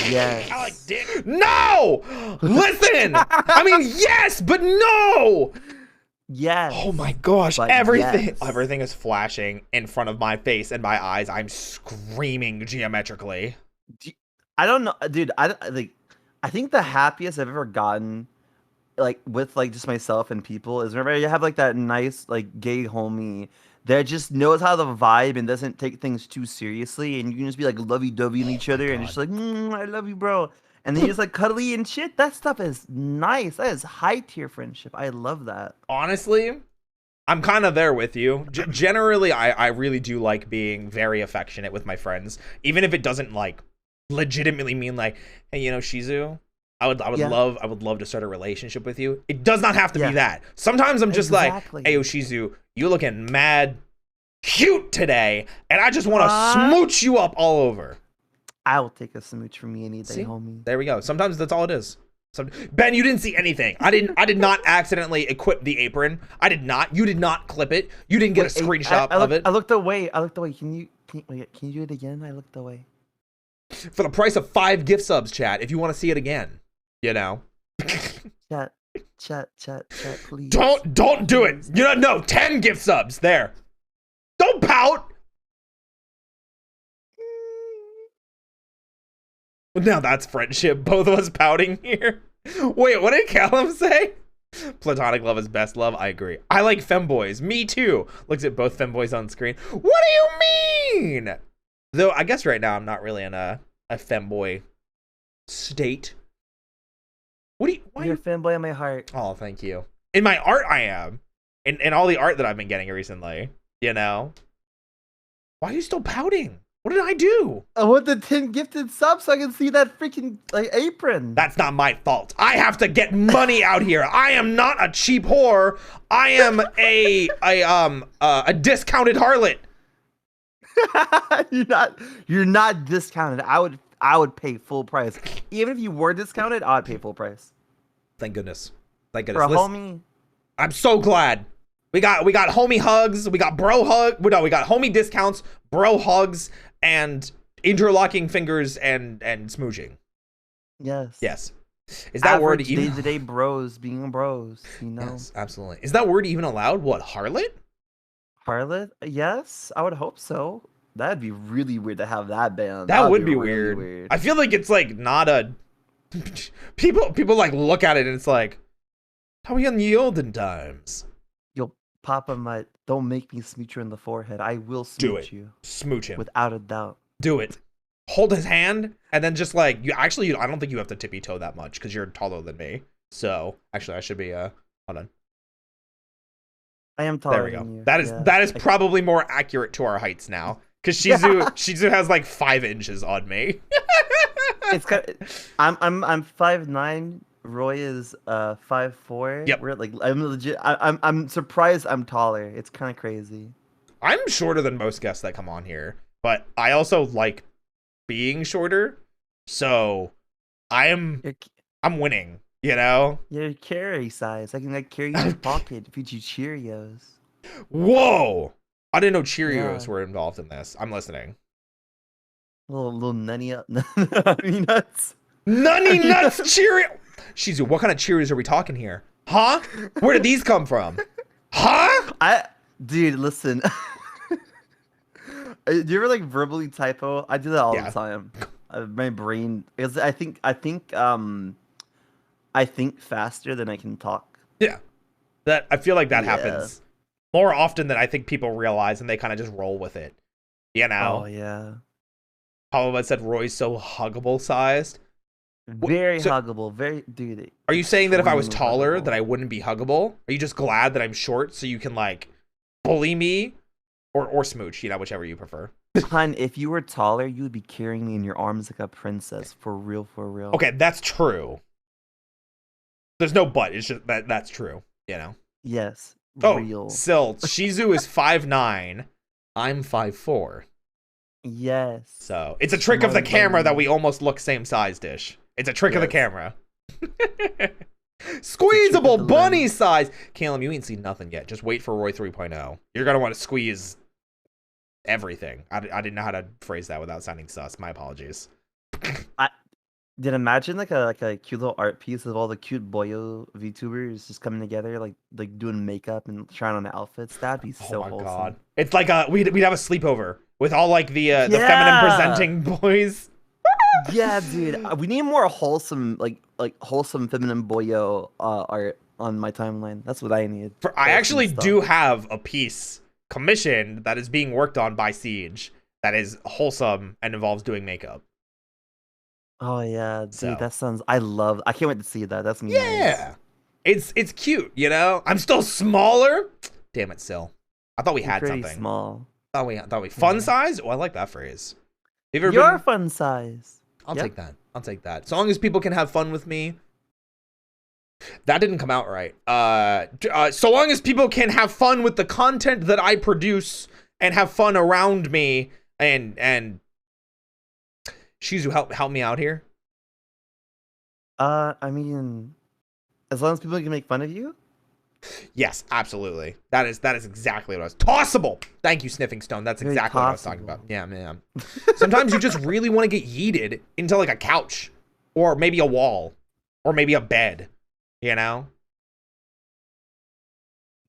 Yes. I like dick. No. Listen. I mean, yes, but no. Yes. Oh my gosh. But everything is flashing in front of my face and my eyes. I'm screaming geometrically. I don't know, dude. I think the happiest I've ever gotten, like with like just myself and people, is whenever you have like that nice like gay homie that just knows how to vibe and doesn't take things too seriously, and you can just be like lovey-dovey in each other and just like, I love you, bro. And then you just like cuddly and shit. That stuff is nice. That is high tier friendship. I love that. Honestly, I'm kind of there with you. Generally, I really do like being very affectionate with my friends, even if it doesn't like legitimately mean like, hey, Shizu, I would love to start a relationship with you. It does not have to be that. Sometimes I'm just like, hey, Shizu, you looking mad cute today, and I just want to smooch you up all over. I will take a smooch from me any day, homie. There we go. Sometimes that's all it is. Ben, you didn't see anything. I did not accidentally equip the apron. I did not. You did not clip it. You didn't get a screenshot of it. I looked away. Can you do it again? I looked away. For the price of 5 gift subs, chat, if you want to see it again, Chat, please. Don't do it. No, 10 gift subs. There. Don't pout. Now that's friendship. Both of us pouting here. Wait, what did Callum say? Platonic love is best love. I agree. I like femboys. Me too. Looks at both femboys on screen. What do you mean? Though I guess right now I'm not really in a femboy state. Why You're a fanboy in my heart. Oh, thank you. In my art, I am. In all the art that I've been getting recently. Why are you still pouting? What did I do? I want the 10 gifted subs so I can see that freaking like apron. That's not my fault. I have to get money out here. I am not a cheap whore. I am a discounted harlot. You're not discounted. I would pay full price. Even if you were discounted, I'd pay full price. Thank goodness. For a homie. I'm so glad. We got homie hugs, we got bro hug. No, we got homie discounts, bro hugs, and interlocking fingers and smooching. Yes. Yes. Is that word even day-to-day bros being bros, Yes, absolutely. Is that word even allowed? What, harlot? Harlot? Yes, I would hope so. That'd be really weird to have that banned. That would be really weird. I feel like it's like not a people like look at it and it's like, how are we in the olden times? Yo, Papa, don't make me smooch you in the forehead. I will smooch you. Smooch him. Without a doubt. Do it. Hold his hand and then just like I don't think you have to tippy toe that much because you're taller than me. So actually I should be hold on. I am taller. There we go. Than you. That is probably more accurate to our heights now. Because Shizu has like 5 inches on me. It's I'm 5'9". Roy is 5'4". Yep. We're like I'm legit. I'm surprised I'm taller. It's kind of crazy. I'm shorter than most guests that come on here, but I also like being shorter. So I'm winning. You're carry size. I can carry you in your pocket, feed you Cheerios. Whoa! I didn't know Cheerios were involved in this. I'm listening. Little nunny nuts. Nunny nuts Cheerios. Shizu, what kind of Cheerios are we talking here? Huh? Where did these come from? Huh? Dude, listen. Do you ever like verbally typo? I do that all the time. My brain is. I think faster than I can talk. Yeah, I feel like that happens more often than I think people realize, and they kind of just roll with it. Oh yeah. Papa said Roy's so huggable sized. Very So, huggable. Very, dude. are you saying that if I was Extremely taller, that huggable. I wouldn't be huggable? Are you just glad that I'm short so you can like bully me or smooch? You know, whichever you prefer. Hun, if you were taller, you would be carrying me in your arms like a princess. For real, for real. Okay, that's true. There's no but. It's just that's true. You know. Yes. Oh, Real. Silt. Shizu is 5'9". I'm 5'4". Yes. So it's a trick of the camera that we almost look same size, Dish. It's a trick of the camera. Squeezable bunny size. Caleb, you ain't seen nothing yet. Just wait for Roy 3.0. You're gonna want to squeeze everything. I didn't know how to phrase that without sounding sus. My apologies. Did imagine like a cute little art piece of all the cute boyo VTubers just coming together, like doing makeup and trying on the outfits. That'd be so wholesome. God. It's like we'd have a sleepover with all like the feminine presenting boys. Yeah, dude. We need more wholesome like wholesome feminine boyo art on my timeline. That's what I need. I actually do have a piece commissioned that is being worked on by Siege that is wholesome and involves doing makeup. Oh yeah, dude, that sounds. I can't wait to see that. That's me. Yeah, nice. It's cute, you know. I'm still smaller. Damn it, Sil. I thought we had pretty something. Small. Thought we fun size. Oh, I like that phrase. Your fun size. I'll take that. I'll take that. So long as people can have fun with me. That didn't come out right. So long as people can have fun with the content that I produce and have fun around me and. Shizu, help me out here. I mean, as long as people can make fun of you. Yes, absolutely. That is exactly what I was. Tossable. Thank you, Sniffing Stone. That's exactly what I was talking about. Yeah, man. Sometimes you just really want to get yeeted into like a couch, or maybe a wall, or maybe a bed. You know.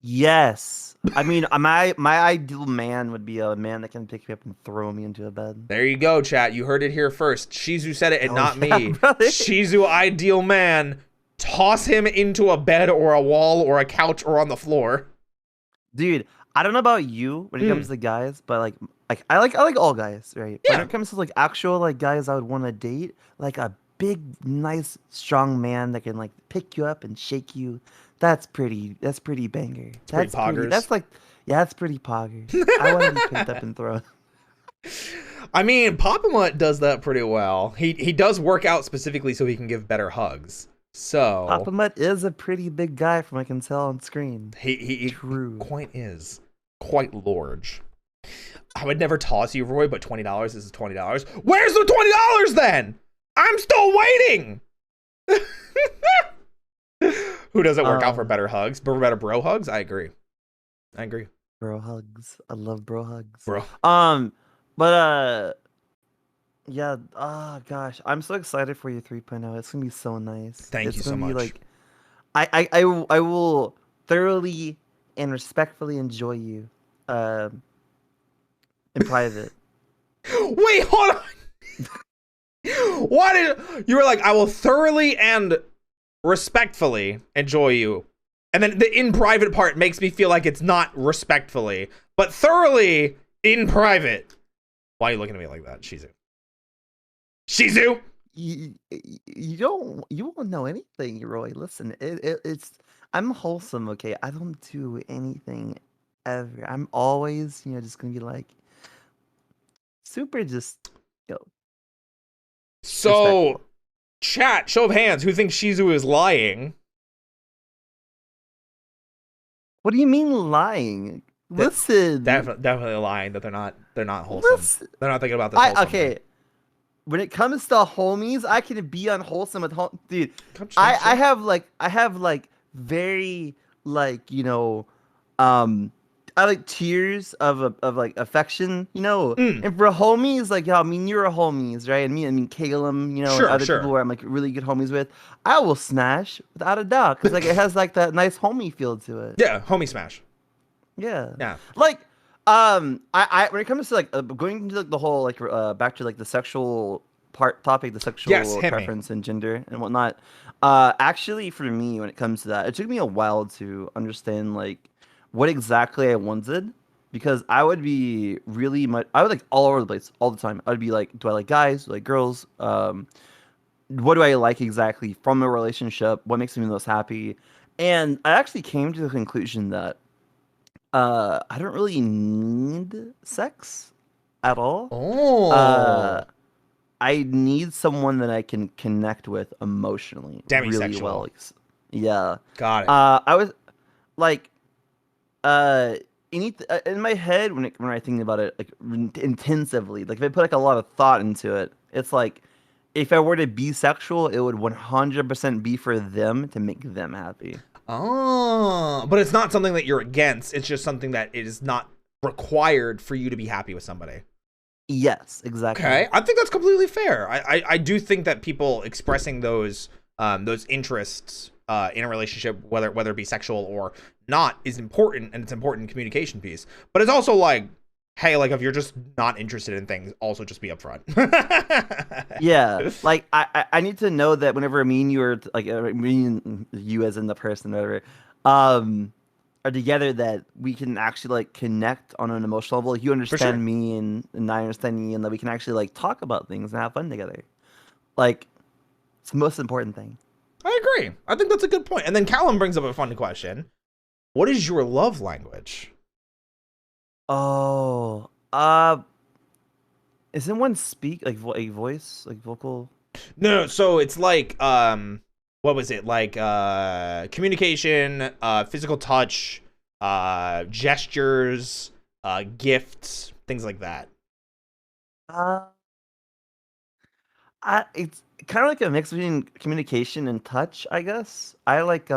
Yes. I mean, my ideal man would be a man that can pick me up and throw me into a bed. There you go, chat. You heard it here first. Shizu said it and not me. Brother. Shizu, ideal man. Toss him into a bed or a wall or a couch or on the floor. Dude, I don't know about you when it comes to guys, but like I like all guys, right? Yeah. When it comes to like actual like guys I would want to date, like a big, nice, strong man that can like pick you up and shake you. That's pretty banger. That's pretty, that's like, yeah, that's pretty poggers. I want to be picked up and thrown. I mean, Papa Mutt does that pretty well. He does work out specifically so he can give better hugs. So Papa Mutt is a pretty big guy from what I can tell on screen. He quite large. I would never toss you, Roy, but $20 is $20. Where's the $20 then? I'm still waiting. Who doesn't work out for better hugs? Better bro hugs? I agree. Bro hugs. I love bro hugs. Bro. But yeah, oh gosh. I'm so excited for your 3.0. It's gonna be so nice. Thank you so much. Like I will thoroughly and respectfully enjoy you in private. Wait, hold on. Why did you were like, I will thoroughly and respectfully enjoy you, and then the in private part makes me feel like it's not respectfully but thoroughly in private. Why are you looking at me like that, Shizu? You won't know anything, Roy. Listen, it's I'm wholesome, okay? I don't do anything ever. I'm always, just gonna be like super just so chat, show of hands, who thinks Shizu is lying? What do you mean lying? Listen, definitely lying that they're not wholesome. Listen. They're not thinking about this. Okay, thing. When it comes to homies, I can be unwholesome with dude. I have like very like I like tears of like affection, And for homies, like, I mean, you're a homies, right? And I mean, Calum, and other people where I'm like really good homies with, I will smash without a doubt because like it has like that nice homie feel to it. Yeah, homie smash. Yeah. Yeah. Like, I when it comes to like going into like the whole like back to like the sexual topic, the sexual preference and gender and whatnot. Actually, for me, when it comes to that, it took me a while to understand like what exactly I wanted, because I would be I would like all over the place all the time. I would be like, do I like guys? Do I like girls? what do I like exactly from a relationship? What makes me most happy? And I actually came to the conclusion that I don't really need sex at all. Uh, Oh, I need someone that I can connect with emotionally really well. demisexual. Yeah. Got it. I was like, uh, in my head when I think about it like intensively, like if I put like a lot of thought into it, it's like if I were to be sexual, it would 100% be for them to make them happy. Oh, but it's not something that you're against. It's just something that is not required for you to be happy with somebody. Yes, exactly. Okay, I think that's completely fair. I do think that people expressing those interests in a relationship, whether it be sexual or not, is important, and it's important in communication piece. But it's also like, hey, like if you're just not interested in things, also just be upfront. Yeah, like I need to know that whenever me and you are like me and you as in the person or whatever, um, are together, that we can actually like connect on an emotional level. Like, you For sure. understand me and I understand you, and that we can actually like talk about things and have fun together. Like, it's the most important thing. I agree. I think that's a good point. And then Callum brings up a fun question. What is your love language? Oh, isn't one speak like a voice like vocal? No, so it's like what was it? Like communication, physical touch, gestures, gifts, things like that. Uh, it's kind of like a mix between communication and touch, I guess. I like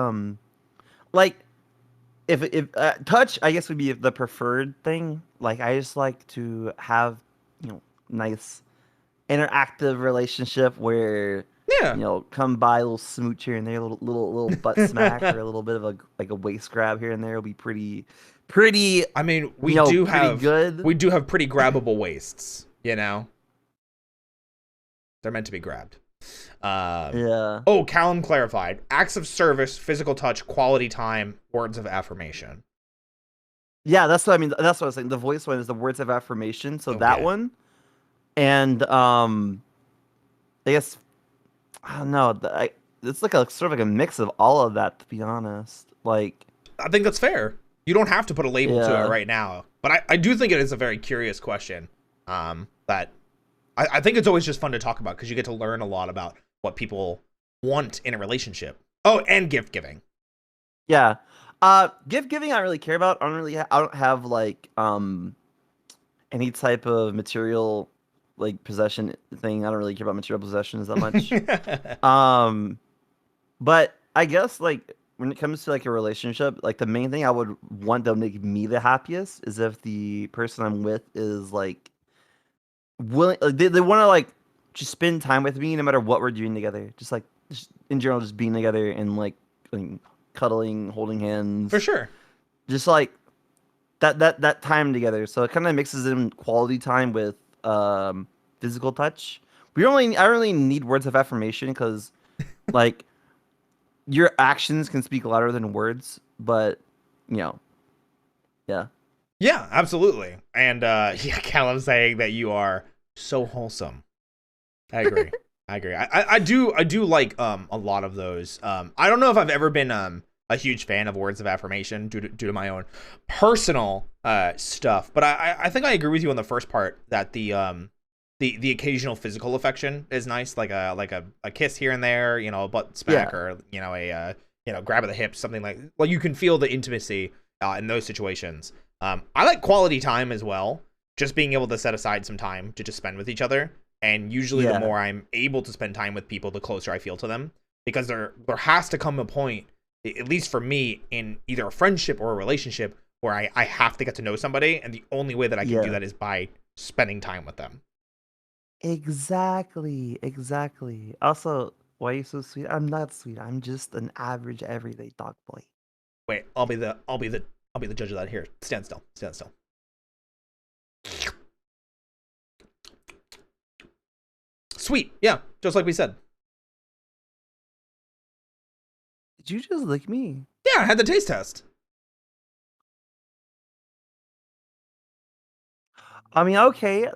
if touch, I guess would be the preferred thing. Like, I just like to have, nice interactive relationship where, Yeah. come by a little smooch here and there, a little butt smack or a little bit of a waist grab here and there will be pretty, I mean, pretty good. we do have pretty grabbable waists, you know? They're meant to be grabbed. Yeah. Oh, Callum clarified. Acts of service, physical touch, quality time, words of affirmation. Yeah, that's what I mean. That's what I was saying. The voice one is the words of affirmation. So that Okay. one, and I guess I don't know. It's like a sort of like a mix of all of that, to be honest. Like, I think that's fair. You don't have to put a label to it yeah, right now. But I do think it is a very curious question. That I think it's always just fun to talk about because you get to learn a lot about what people want in a relationship. Oh, and gift giving. yeah. Gift giving, I don't really care about. I don't have like any type of material like possession thing. I don't really care about material possessions that much. Um, but I guess like when it comes to like a relationship, like the main thing I would want to make me the happiest is if the person I'm with is like willing, like they want to like just spend time with me no matter what we're doing together. Just in general, just being together and like cuddling, holding For hands, sure. just like that time together. So it kind of mixes in quality time with physical touch. I don't really need words of affirmation because like your actions can speak louder than words, but you know, yeah. Yeah, absolutely. And yeah, Callum saying that you are so wholesome. I agree. I agree. I do like a lot of those. I don't know if I've ever been a huge fan of words of affirmation due to my own personal stuff, but I think I agree with you on the first part that the occasional physical affection is nice, like a kiss here and there, you know, a butt smack, Yeah. or a grab of the hips, something like you can feel the intimacy in those situations. I like quality time as well, just being able to set aside some time to just spend with each other. And usually the Yeah. more I'm able to spend time with people, the closer I feel to them, because there has to come a point, at least for me, in either a friendship or a relationship, where I have to get to know somebody, and the only way that I can do Yeah. that is by spending time with them. Exactly. Exactly. Also, why are you so sweet? I'm not sweet. I'm just an average everyday dog boy. Wait, I'll be the judge of that. Here, stand still, stand still. Sweet, yeah, just like we said. Did you just lick me? Yeah, I had the taste test. I mean, okay.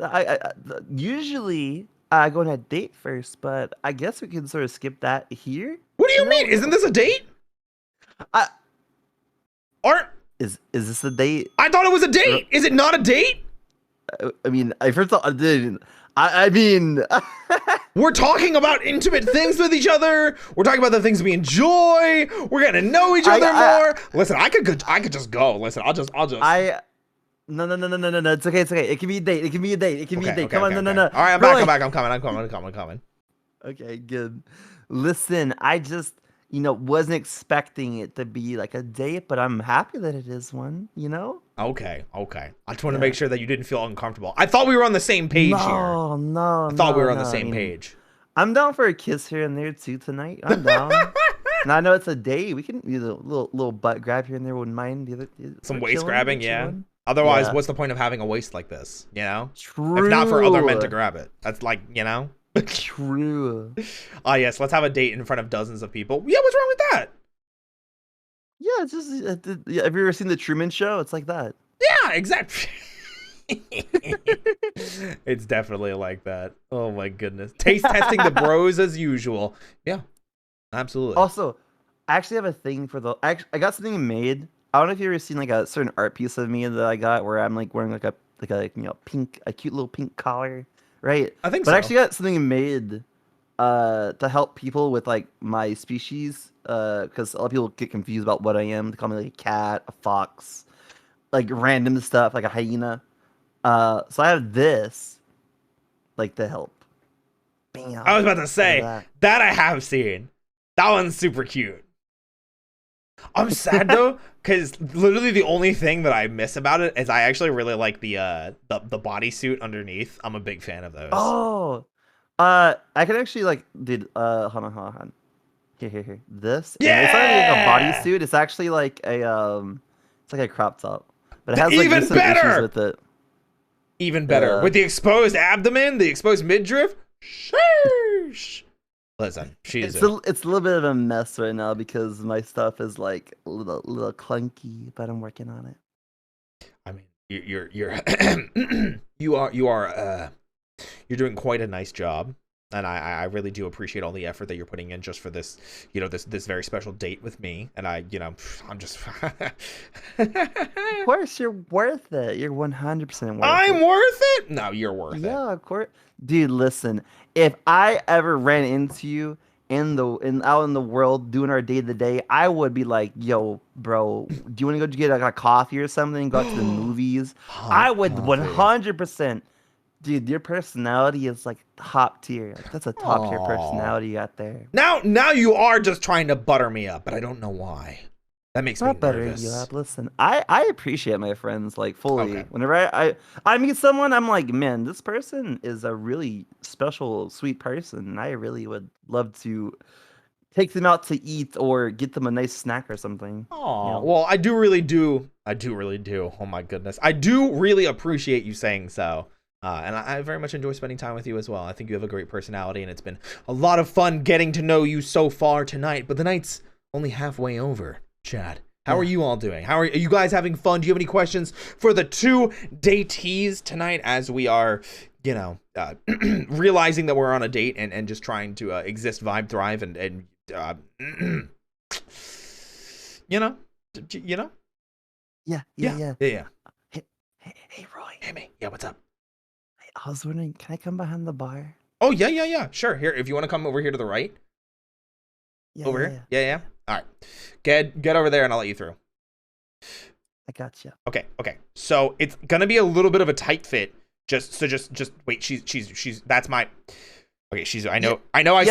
Usually go on a date first, but I guess we can sort of skip that here. What do you mean? Isn't this a date? I Aren't is this a date? I thought it was a date. Is it not a date? I mean, I first thought I did. I mean, we're talking about intimate things with each other. We're talking about the things we enjoy. We're getting to know each other more. Listen, I could just go. Listen, I'll just. No. It's okay. It's okay. It can be a date. It can be a date. It can be a date. Come on, no. All right, I'm back. I'm coming. Okay, good. Listen, I just, wasn't expecting it to be like a date, but I'm happy that it is one, Okay. I just want to make sure that you didn't feel uncomfortable. I thought we were on the same page here. No. I thought we were on the same page. I'm down for a kiss here and there too tonight. I'm down. And I know it's a date. We can do a little butt grab here and there. Wouldn't mind. Some waist grabbing, yeah. Otherwise, what's the point of having a waist like this? True. If not for other men to grab it. That's like, True. Yes, let's have a date in front of dozens of people. Yeah, what's wrong with that? Yeah, it's just. Have you ever seen the Truman Show? It's like that. Yeah, exactly. It's definitely like that. Oh my goodness. Taste testing the bros as usual. Yeah, absolutely. Also, I actually have a thing for I got something made. I don't know if you've ever seen like a certain art piece of me that I got where I'm like wearing like a cute little pink collar, right? I think so. But I so. actually got something made to help people with like my species, because a lot of people get confused about what I am. They call me like a cat, a fox, like random stuff, like a hyena. So I have this, like, to help. Bam. I was about to say that I have seen. That one's super cute. I'm sad though, because literally the only thing that I miss about it is I actually really like the bodysuit underneath. I'm a big fan of those. Oh, I can actually like, dude. Hold on. Here. This. Yeah. It's not really like a bodysuit. It's actually like a it's like a crop top, but it has like even some better issues with it. Even better with the exposed abdomen, the exposed midriff. Sheesh. Listen, it's a little bit of a mess right now because my stuff is like a little clunky, but I'm working on it. I mean, you're you're doing quite a nice job, and I really do appreciate all the effort that you're putting in just for this, this very special date with me. And I'm just. Of course, you're worth it. You're 100% worth it. I'm worth it? No, you're worth it. Yeah, of course. Dude, listen. If I ever ran into you out in the world doing our day to day, I would be like, "Yo, bro, do you want to go get like a coffee or something? Go out to the movies?" I would 100%. Dude, your personality is like top tier. Like, that's a top tier personality you got there. Now you are just trying to butter me up, but I don't know why. That makes me nervous. You up. Listen, I appreciate my friends like fully. Okay. Whenever I meet someone, I'm like, man, this person is a really special, sweet person, and I really would love to take them out to eat or get them a nice snack or something. Oh, well, I do really do. Oh my goodness, I do really appreciate you saying so. And I very much enjoy spending time with you as well. I think you have a great personality, and it's been a lot of fun getting to know you so far tonight. But the night's only halfway over. Chad, how are you all doing? Are you guys having fun? Do you have any questions for the two datees tonight as we are, realizing that we're on a date and just trying to exist, vibe, thrive, and Yeah. Hey, Roy. Hey, me. Yeah, what's up? Hey, I was wondering, can I come behind the bar? Oh, yeah. Sure. Here, if you want to come over here to the right. Over here? Yeah. All right. Get over there and I'll let you through. I got you. Okay. So it's gonna be a little bit of a tight fit. Just wait. She's that's my. Okay, Shizu. I know. I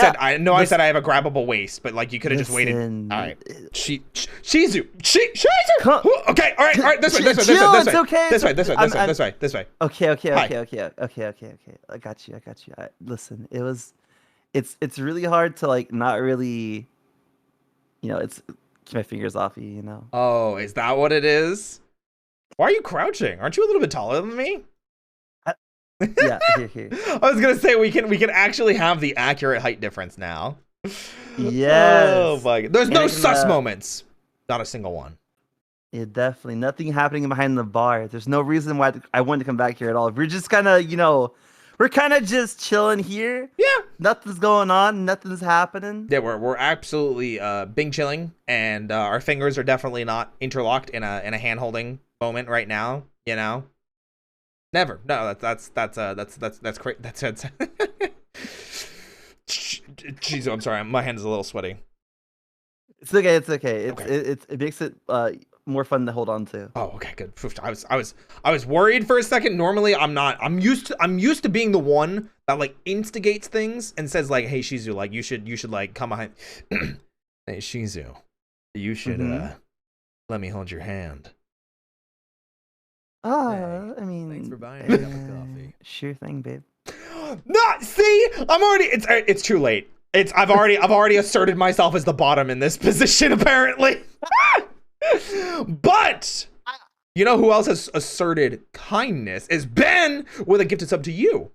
said I have a grabbable waist, but like you could have just waited. All right. Shizu. Okay. All right. This way. It's okay. This way. Okay. I got you. Listen, it's really hard to like not really. It's keep my fingers off you, Oh, is that what it is? Why are you crouching? Aren't you a little bit taller than me? Yeah, here. I was gonna say we can actually have the accurate height difference now. Yes. Oh my God. There's no sus moments. Not a single one. Yeah, definitely nothing happening behind the bar. There's no reason why I wanted to come back here at all. We're just kind of, we're kind of just chilling here. Yeah. Nothing's going on. Nothing's happening. Yeah, we're absolutely Bing chilling, and our fingers are definitely not interlocked in a hand holding moment right now. You know, never. No, that's great. That's Jeez, I'm sorry. My hand is a little sweaty. It's okay. It's okay. It makes it more fun to hold on to. Oh, okay, good. I was worried for a second. Normally, I'm not. I'm used to being the one that like instigates things and says like, "Hey, Shizu, like you should like come behind." Hey, Shizu, you should let me hold your hand. I mean, Thanks for buying a cup of coffee. Sure thing, babe. Not see. I'm already. It's too late. I've already asserted myself as the bottom in this position apparently. But you know who else has asserted kindness is Ben with a gifted sub to you.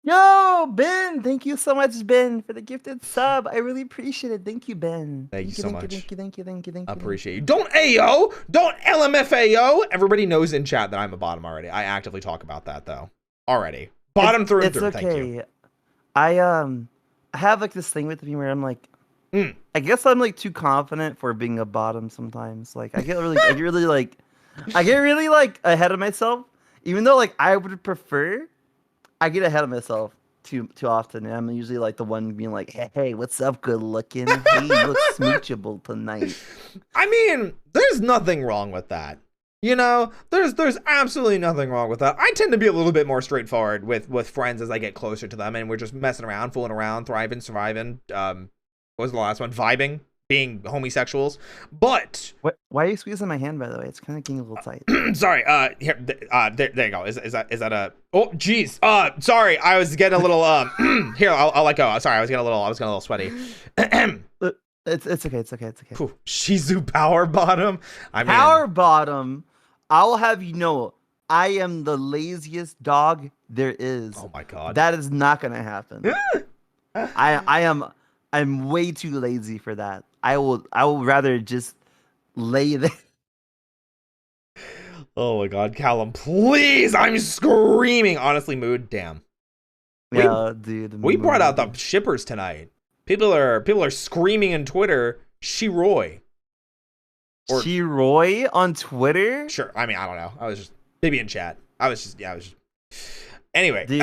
Yo, Ben, thank you so much, Ben, for the gifted sub. I really appreciate it. Thank you, Ben. Thank you so much. Thank you. I appreciate you. Don't AO. Don't LMFAO. Everybody knows in chat that I'm a bottom already. I actively talk about that though. Already. Bottom through and through. It's okay. Thank you. I have like this thing with me where I'm like, I guess I'm like too confident for being a bottom sometimes. Like I get really like ahead of myself, even though like I would prefer. I get ahead of myself too often, and I'm usually like the one being like, "Hey, what's up, good looking? Hey, you look smoochable tonight." I mean, there's nothing wrong with that. You know, there's absolutely nothing wrong with that. I tend to be a little bit more straightforward with friends as I get closer to them, and we're just messing around, fooling around, thriving, surviving. What was the last one? Vibing, being homosexuals. But why are you squeezing my hand? By the way, it's kind of getting a little tight. Sorry. Here. There you go. Is that a? Oh, geez. Sorry. I was getting a little. Here. I'll let go. Sorry. I was getting a little sweaty. It's okay. Whew. Shizu power bottom. I mean, power bottom. I will have you know, I am the laziest dog there is. Oh my god. That is not gonna happen. I'm way too lazy for that. I will rather just lay there. Oh my god, Callum, please! I'm screaming. Honestly, mood. Damn. Yeah, dude. We brought out the shippers tonight. People are screaming in Twitter. Roy. Roy on Twitter? Sure. I mean, I don't know. I was just maybe in chat. I was just. Anyway, dude,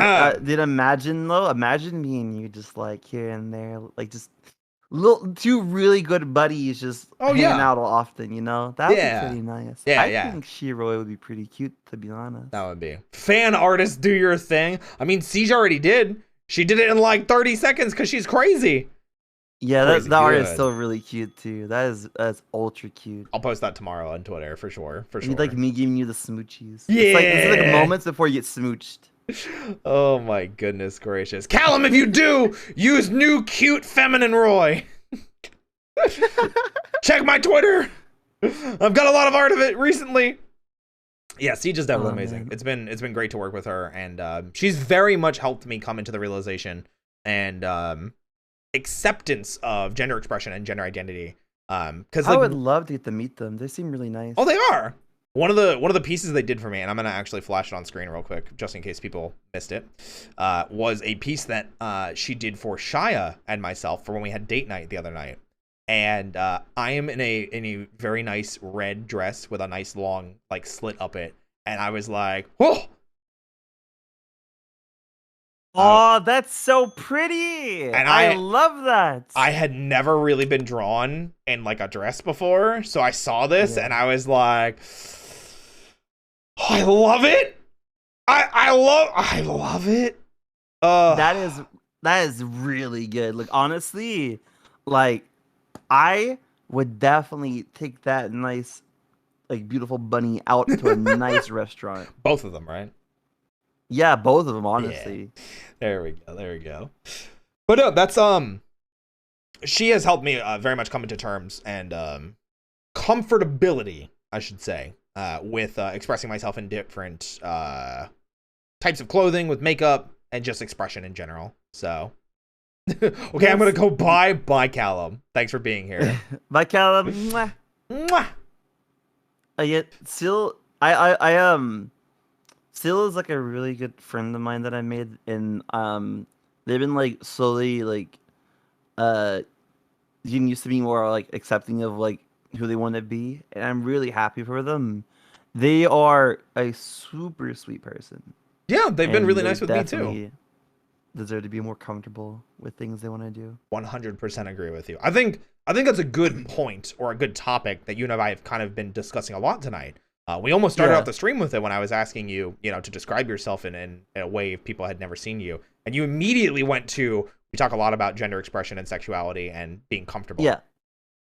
imagine me and you just like here and there, like just two really good buddies just hanging out often, you know? That would be pretty nice. I think Roy would be pretty cute, to be honest. That would be. Fan artists, do your thing. I mean, Siege already did. She did it in like 30 seconds because she's crazy. Yeah, that art is still really cute too. That's ultra cute. I'll post that tomorrow on Twitter for sure. Like me giving you the smoochies. Yeah. It's like moments before you get smooched. Oh my goodness gracious. Callum, if you do, use new cute feminine Roy. Check my Twitter. I've got a lot of art of it recently. Yeah, Siege is definitely amazing. Man. It's been great to work with her, and she's very much helped me come into the realization and acceptance of gender expression and gender identity. Because I would love to get to meet them. They seem really nice. Oh, they are. One of the pieces they did for me, and I'm gonna actually flash it on screen real quick, just in case people missed it, was a piece that she did for Shia and myself for when we had date night the other night. And I am in a very nice red dress with a nice long like slit up it, and I was like, whoa. Oh, that's so pretty. And I love that. I had never really been drawn in like a dress before, so I saw this and I was like, oh, I love it. I love it. That is really good. Like honestly, like I would definitely take that nice, like beautiful bunny out to a nice restaurant. Both of them, right? Yeah, both of them, honestly. Yeah. There we go. But no, that's she has helped me very much come into terms and comfortability, I should say, with expressing myself in different types of clothing, with makeup, and just expression in general. So okay, yes. I'm gonna go bye Callum. Thanks for being here. Bye Callum. Mwah. Mwah. Yet still I Still is like a really good friend of mine that I made, and they've been like slowly like uh getting used to being more like accepting of like who they want to be, and I'm really happy for them. They are a super sweet person, Yeah, they've been and really they nice with me too. definitely deserve to be more comfortable with things they want to do. 100% agree with you. I think that's a good point or a good topic that you and I have kind of been discussing a lot tonight. We almost started Yeah. off the stream with it when I was asking you, to describe yourself in a way people had never seen you, and you immediately went to, we talk a lot about gender expression and sexuality and being comfortable. Yeah.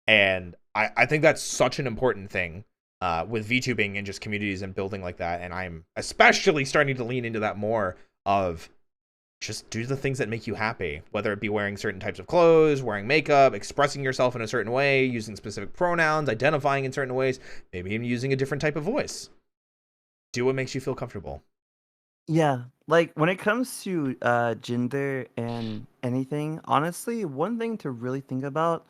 And I think that's such an important thing with VTubing and just communities and building like that. And I'm especially starting to lean into that more of just do the things that make you happy, whether it be wearing certain types of clothes, wearing makeup, expressing yourself in a certain way, using specific pronouns, identifying in certain ways, maybe even using a different type of voice. Do what makes you feel comfortable. Yeah, like when it comes to gender and anything, honestly, one thing to really think about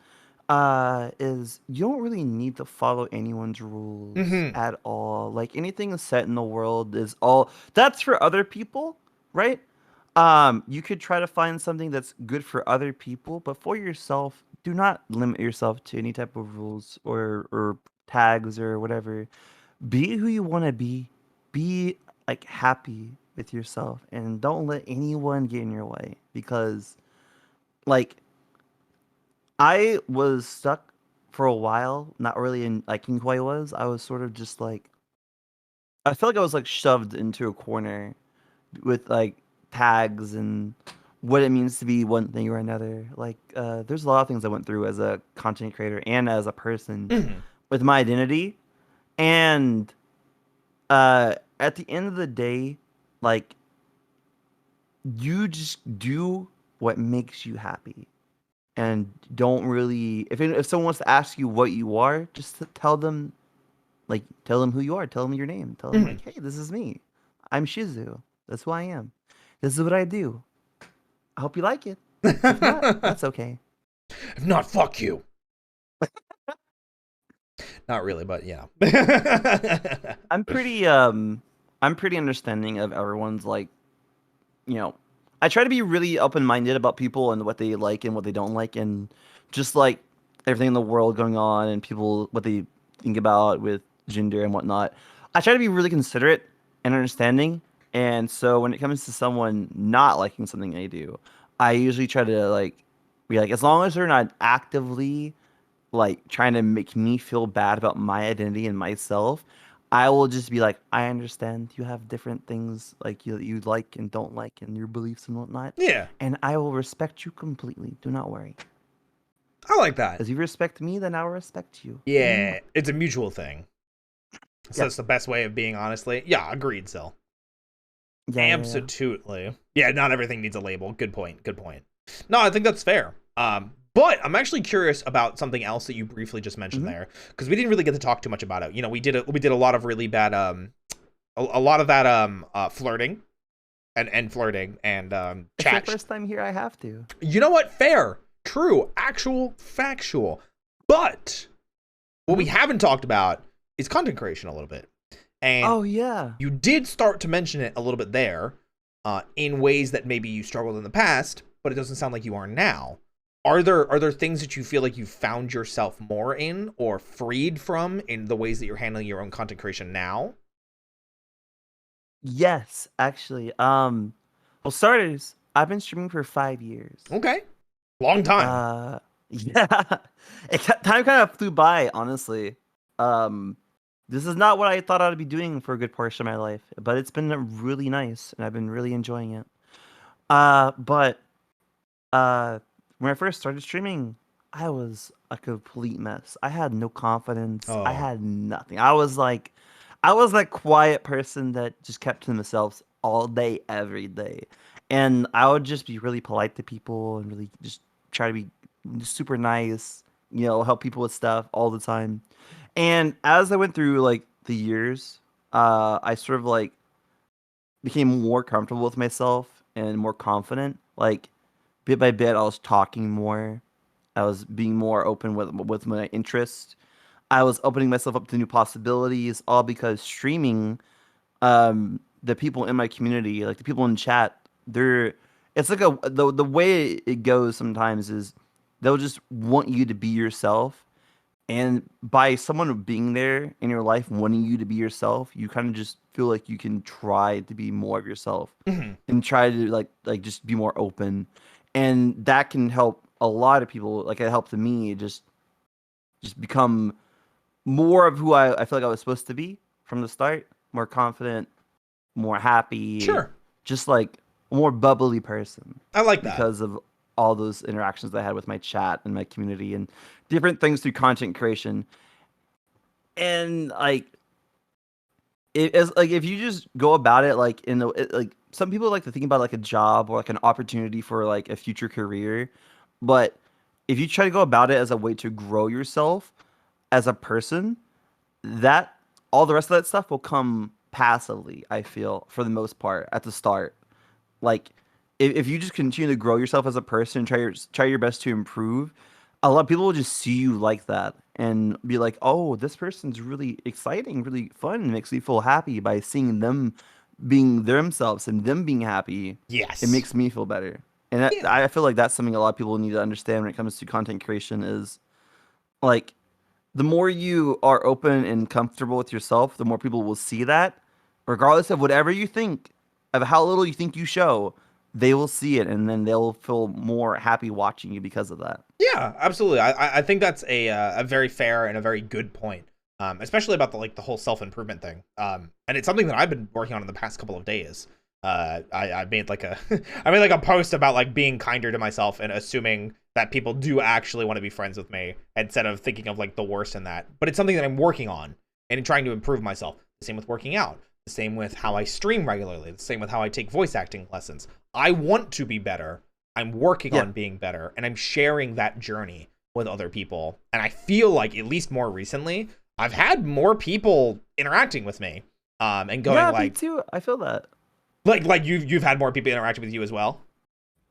is you don't really need to follow anyone's rules Mm-hmm. at all. Like anything set in the world is all that's for other people, right? You could try to find something that's good for other people, but for yourself, do not limit yourself to any type of rules or tags or whatever. Be who you want to be. Be like happy with yourself and don't let anyone get in your way because like I was stuck for a while, not really in liking who I was. I was sort of just like I felt like I was like shoved into a corner with like tags and what it means to be one thing or another. Like there's a lot of things I went through as a content creator and as a person Mm-hmm. with my identity. And at the end of the day, like you just do what makes you happy and don't really if someone wants to ask you what you are, just tell them like tell them who you are, tell them your name, tell them Mm-hmm. like, hey, this is me, I'm Shizu, that's who I am, this is what I do. I hope you like it. If not, that's okay. If not, fuck you. Not really, but yeah. I'm pretty understanding of everyone's like, you know, I try to be really open-minded about people and what they like and what they don't like, and just like everything in the world going on and people what they think about with gender and whatnot. I try to be really considerate and understanding, and so when it comes to someone not liking something I do, I usually try to like be like, as long as they're not actively like trying to make me feel bad about my identity and myself, I will just be like, I understand you have different things like you like and don't like and your beliefs and whatnot. Yeah, And I will respect you completely. Do not worry. I like that. As you respect me, then I will respect you. Yeah, it's a mutual thing. So Yeah. that's the best way of being, honestly. Yeah, agreed, Sil. Yeah. Absolutely. Yeah, not everything needs a label. Good point. Good point. No, I think that's fair. But I'm actually curious about something else that you briefly just mentioned Mm-hmm. there, because we didn't really get to talk too much about it. We did a lot of really bad a lot of that flirting and flirting and It's my chat. first time here. I have to. You know what? Fair, true, actual, factual. But what we haven't talked about is content creation a little bit. And Oh yeah. you did start to mention it a little bit there, in ways that maybe you struggled in the past, but it doesn't sound like you are now. Are there things that you feel like you found yourself more in or freed from in the ways that you're handling your own content creation now? Yes, actually. Well, starters, I've been streaming for 5 years. Okay, long time. Yeah, time kind of flew by, honestly. Um, this is not what I thought I'd be doing for a good portion of my life, but it's been really nice, and I've been really enjoying it. But when I first started streaming, I was a complete mess. I had no confidence. I Oh, had nothing. I was that quiet person that just kept to themselves all day, every day. And I would just be really polite to people and really just try to be super nice, help people with stuff all the time. And as I went through like the years, I sort of like became more comfortable with myself and more confident. Like bit by bit, I was talking more. I was being more open with my interests. I was opening myself up to new possibilities, all because streaming the people in my community, like the people in chat, it's like the way it goes sometimes is they'll just want you to be yourself, and by someone being there in your life wanting you to be yourself, you kind of just feel like you can try to be more of yourself and try to like just be more open, and that can help a lot of people. Like it helped me just become more of who I feel like I was supposed to be from the start, more confident, more happy, Sure, just like a more bubbly person. I like that because of all those interactions I had with my chat and my community and different things through content creation. And like, if you just go about it like like some people like to think about like a job or like an opportunity for like a future career, but if you try to go about it as a way to grow yourself as a person, that all the rest of that stuff will come passively, I feel, for the most part at the start. Like if you just continue to grow yourself as a person, try your best to improve, a lot of people will just see you like that and be like, "Oh, this person's really exciting, really fun, and makes me feel happy by seeing them being themselves and them being happy. It yes makes me feel better." And yeah I feel like that's something a lot of people need to understand when it comes to content creation is like the more you are open and comfortable with yourself, the more people will see that, regardless of whatever you think, of how little you think you show, they will see it, and then they'll feel more happy watching you because of that. Yeah, absolutely. I think that's a very fair and a very good point, especially about the whole self-improvement thing. And it's something that I've been working on in the past couple of days. I made like a I made like a post about like being kinder to myself and assuming that people do actually want to be friends with me instead of thinking of like the worst in that. But it's something that I'm working on and trying to improve myself. The same with working out. The same with how I stream regularly. The same with how I take voice acting lessons. I want to be better. I'm working on being better, and I'm sharing that journey with other people. And I feel like, at least more recently, I've had more people interacting with me, and going like, me too. I feel that. Like you've had more people interacting with you as well.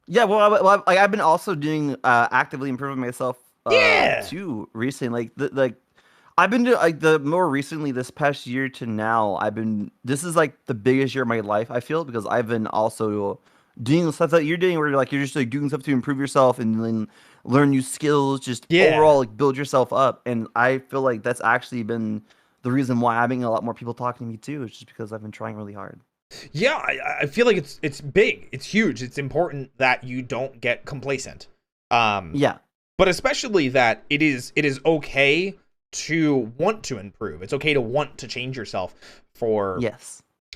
Yeah, I've been also doing actively improving myself. Too recently. Like I've been doing like the more recently this past year to now. This is like the biggest year of my life, I feel, because I've been also doing the stuff that you're doing, where you're just like doing stuff to improve yourself and then learn new skills, just overall like build yourself up. And I feel like that's actually been the reason why I'm having a lot more people talking to me too. It's just because I've been trying really hard. Yeah, I feel like it's big, it's huge, it's important that you don't get complacent. Yeah, but especially that it is okay to want to improve. It's okay to want to change yourself for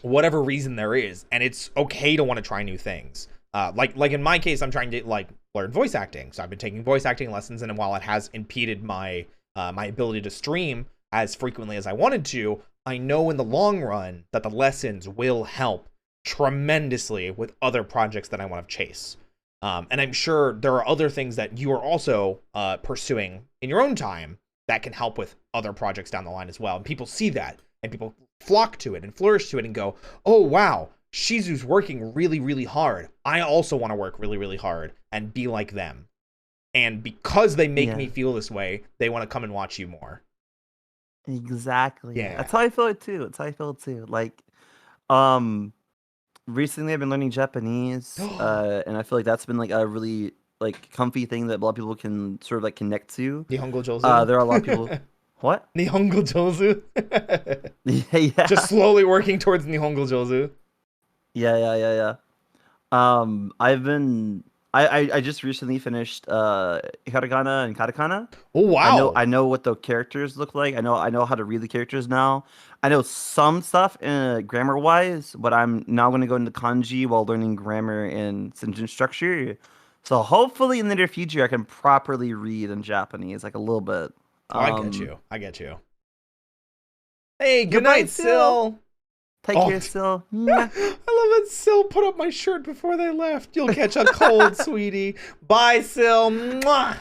whatever reason there is, and it's okay to want to try new things. Like in my case, I'm trying to like learn voice acting, so I've been taking voice acting lessons, and while it has impeded my my ability to stream as frequently as I wanted to, I know in the long run that the lessons will help tremendously with other projects that I want to chase. And I'm sure there are other things that you are also pursuing in your own time that can help with other projects down the line as well. And people see that, and people flock to it and flourish to it and go, "Oh, wow, Shizu's working really, really hard. I also want to work really, really hard and be like them." And because they make me feel this way, they want to come and watch you more. Exactly. Yeah. That's how I feel it too. Like, recently I've been learning Japanese, and I feel like that's been like a really like comfy thing that a lot of people can sort of like connect to. Nihongo Jozu. There are a lot of people. What? Nihongo Jozu. Yeah. Just slowly working towards Nihongo Jozu. Yeah. I just recently finished hiragana and katakana. Oh wow! I know what the characters look like. I know how to read the characters now. I know some stuff grammar wise, but I'm now going to go into kanji while learning grammar and sentence structure. So hopefully in the near future I can properly read in Japanese, like a little bit. I get you. Hey, good night, Sil. Take care, Sil. I love that Sil put up my shirt before they left. You'll catch a cold, sweetie. Bye, Sil. Mwah.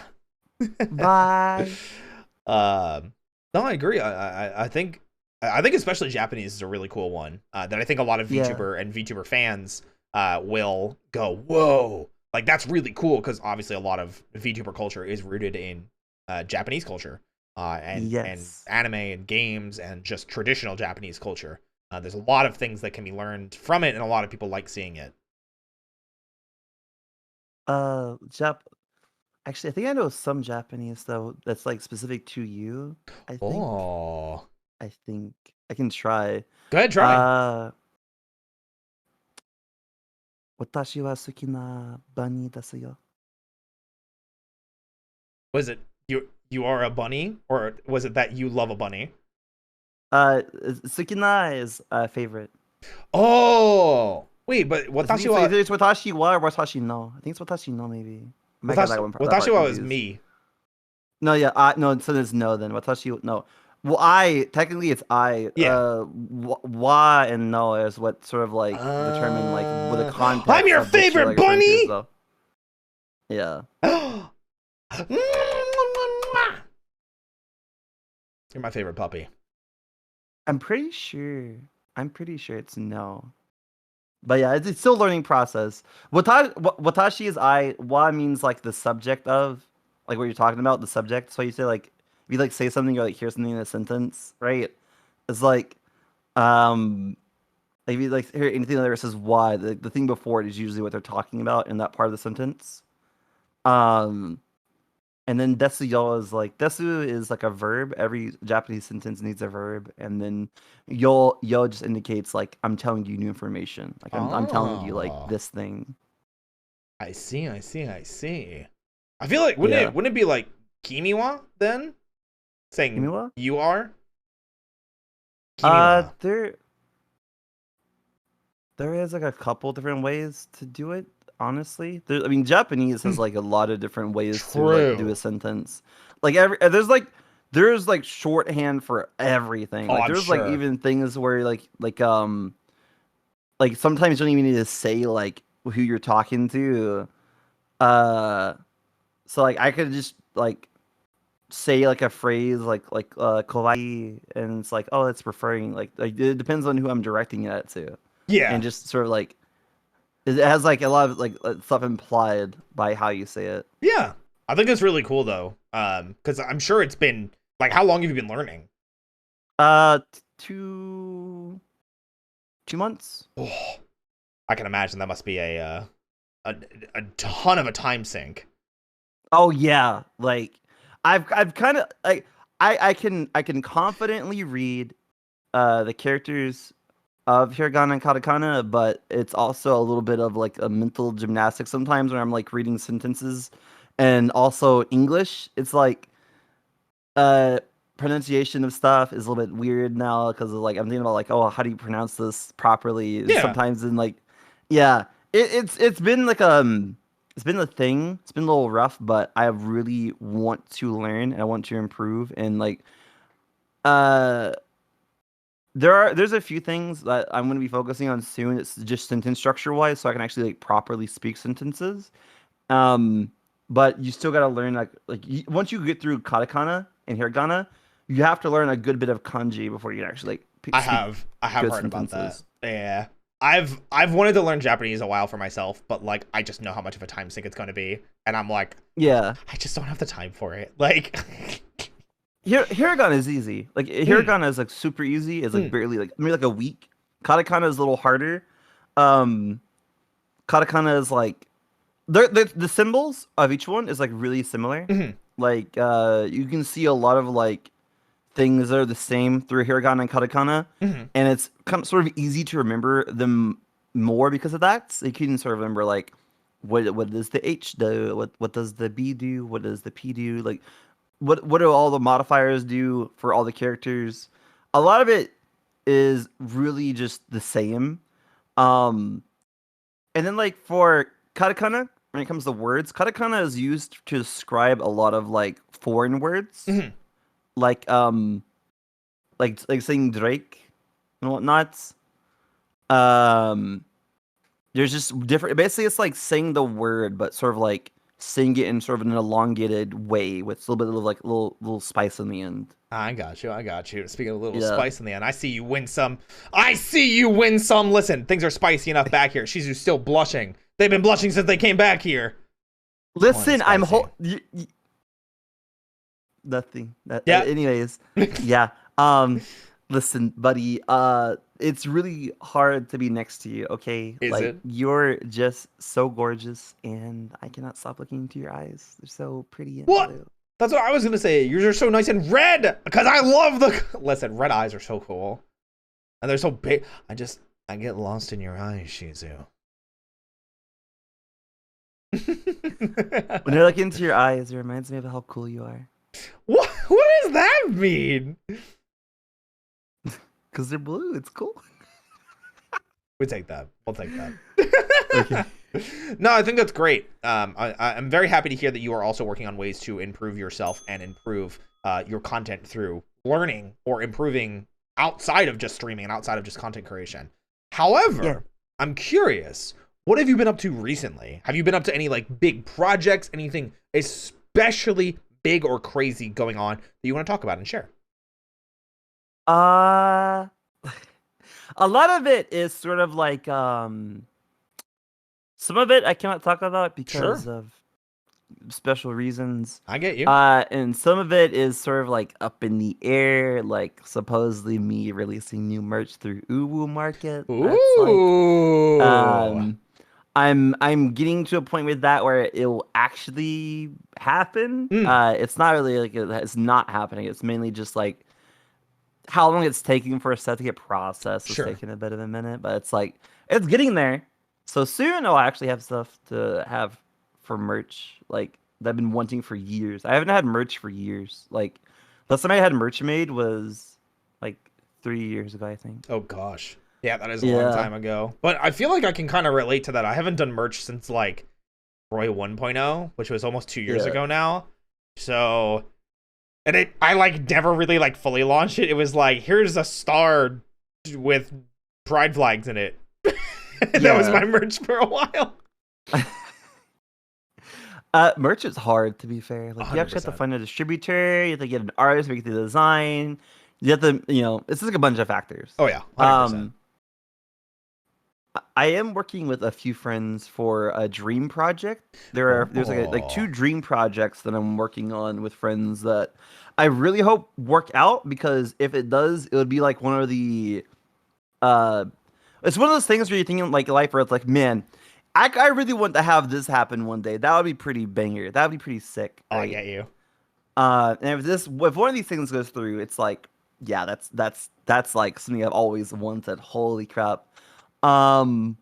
Bye. No, I agree. I think especially Japanese is a really cool one that I think a lot of VTuber and VTuber fans will go, whoa, like that's really cool, because obviously a lot of VTuber culture is rooted in Japanese culture and anime and games and just traditional Japanese culture. There's a lot of things that can be learned from it, and a lot of people like seeing it. Actually, I think I know some Japanese though that's like specific to you. I think. Oh, I think I can try. go ahead, try. 私は好きなbunnyですよ. Was it you are a bunny, or was it that you love a bunny? Sukina is favorite. Oh, wait, but I think watashi wa it's watashi wa or watashi no. I think it's watashi no maybe. I might get that part watashi wa is confused. me. No, yeah, no. So there's no then. Watashi no. Well, technically it's I. Yeah. Wa and no is what sort of like determine like with the context. I'm your of which you're, favorite like, referring to, bunny. so. Yeah. You're my favorite puppy. I'm pretty sure it's no. But yeah, it's still a learning process. Watashi is I. Wa means like the subject of, like what you're talking about, the subject. So you say like, if you like say something or like hear something in a sentence, right? It's like, if you like hear anything that says why, the thing before it is usually what they're talking about in that part of the sentence. And then desu yo is like, desu is like a verb. Every Japanese sentence needs a verb. And then yo just indicates like, I'm telling you new information. Like I'm telling you like this thing. I see. I feel like wouldn't it be like kimiwa then? Saying Kimiwa? You are? Kimiwa. There is like a couple different ways to do it. Honestly, I mean, Japanese has like a lot of different ways to like do a sentence. Like there's like shorthand for everything. Oh, Like I'm there's sure. like even things where like sometimes you don't even need to say like who you're talking to. So like I could just like say like a phrase like kawaii, and it's like, oh, it's referring like it depends on who I'm directing it to. Yeah. And just sort of like it has like a lot of like stuff implied by how you say it. Yeah. I think it's really cool though. Because I'm sure it's been like, how long have you been learning? 2 months. Oh, I can imagine that must be a ton of a time sink. Oh yeah, like I've kind of like I can confidently read the characters of hiragana and katakana, but it's also a little bit of like a mental gymnastics sometimes when I'm like reading sentences, and also English. It's like pronunciation of stuff is a little bit weird now because like I'm thinking about like, oh, how do you pronounce this properly? Yeah. Sometimes in like, yeah, it's been like it's been a thing. It's been a little rough, but I really want to learn and I want to improve, and like there's a few things that I'm going to be focusing on soon. It's just sentence structure wise, so I can actually like properly speak sentences. But you still got to learn once you get through katakana and hiragana, you have to learn a good bit of kanji before you can actually like I have heard sentences. about that. Yeah. I've wanted to learn Japanese a while for myself, but like I just know how much of a time sink it's going to be, and I'm like, yeah, I just don't have the time for it. Like hiragana is easy. Like hiragana is like super easy. It's like barely like maybe like a week. Katakana is a little harder. Katakana is like the symbols of each one is like really similar. Like you can see a lot of like things that are the same through hiragana and katakana, and it's kind of sort of easy to remember them more because of that. So you can sort of remember like what does the H do, what does the B do, what does the P do, like what do all the modifiers do for all the characters. A lot of it is really just the same. And then like for katakana, when it comes to words, katakana is used to describe a lot of like foreign words, like saying Drake and whatnot. There's just different. Basically, it's like saying the word, but sort of like saying it in sort of an elongated way with a little bit of like little spice in the end. I got you. Speaking of a little spice in the end, I see you win some. Listen, things are spicy enough back here. Shizu's still blushing. They've been blushing since they came back here. Listen, I'm nothing. Yeah. Anyways, yeah. Listen, buddy. it's really hard to be next to you, okay? Is Like it? you're just so gorgeous and I cannot stop looking into your eyes. They're so pretty and What? blue. That's what I was gonna say. Yours are so nice and red because I love the. Listen, red eyes are so cool, and they're so big. I get lost in your eyes, Shizu. When I look into your eyes, it reminds me of how cool you are. What does that mean? Because they're blue. It's cool. We take that. We'll take that. Okay. No, I think that's great. I'm very happy to hear that you are also working on ways to improve yourself and improve your content through learning or improving outside of just streaming and outside of just content creation. However, I'm curious, what have you been up to recently? Have you been up to any like big projects, anything especially big or crazy going on that you want to talk about and share? A lot of it is sort of like some of it I cannot talk about because of special reasons. I get you. And some of it is sort of like up in the air, like supposedly me releasing new merch through Uwu Market. Ooh. That's like, I'm getting to a point with that where it will actually happen. It's not really like it's not happening. It's mainly just like how long it's taking for a set to get processed. It's taking a bit of a minute, but it's like it's getting there. So soon I'll actually have stuff to have for merch like that I've been wanting for years. I haven't had merch for years. Like last time I had merch made was like 3 years ago, I think. Oh gosh. Yeah, that is a long time ago. But I feel like I can kind of relate to that. I haven't done merch since like Roy 1.0, which was almost 2 years ago now. So, and I like never really like fully launched it. It was like, here's a star with pride flags in it. That was my merch for a while. Merch is hard, to be fair. Like 100%. you actually have to find a distributor. You have to get an artist, make the design. You have to, it's just like a bunch of factors. Oh yeah, 100%. I am working with a few friends for a dream project. There's like 2 dream projects that I'm working on with friends that I really hope work out, because if it does, it would be like one of the it's one of those things where you're thinking like life where it's like, man, I really want to have this happen one day. That would be pretty banger. That would be pretty sick. Right? Oh, I get you. And if one of these things goes through, it's like, yeah, that's like something I've always wanted. Holy crap. I'm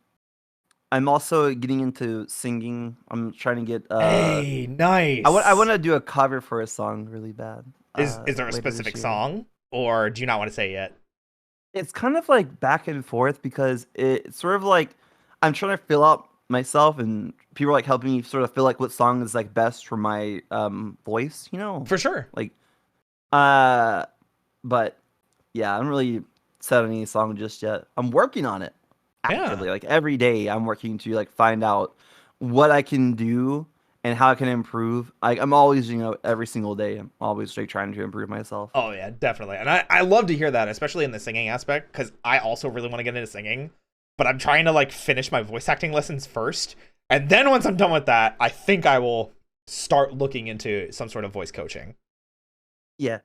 also getting into singing. I'm trying to get hey, nice. I want to do a cover for a song really bad. Is there a specific song, or do you not want to say yet? It's kind of like back and forth, because it's sort of like I'm trying to fill out myself, and people are like helping me sort of feel like what song is like best for my voice, For sure. Like but yeah, I haven't really set any song just yet. I'm working on it actively. Like every day I'm working to like find out what I can do and how I can improve. I'm always, every single day I'm always like trying to improve myself. Oh yeah, definitely. And I love to hear that, especially in the singing aspect, because I also really want to get into singing, but I'm trying to like finish my voice acting lessons first, and then once I'm done with that, I think I will start looking into some sort of voice coaching. Yeah,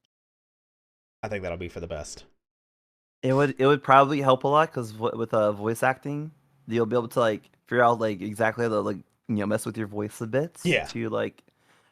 I think that'll be for the best. It would probably help a lot, because with voice acting, you'll be able to like figure out like exactly how to like mess with your voice a bit. To like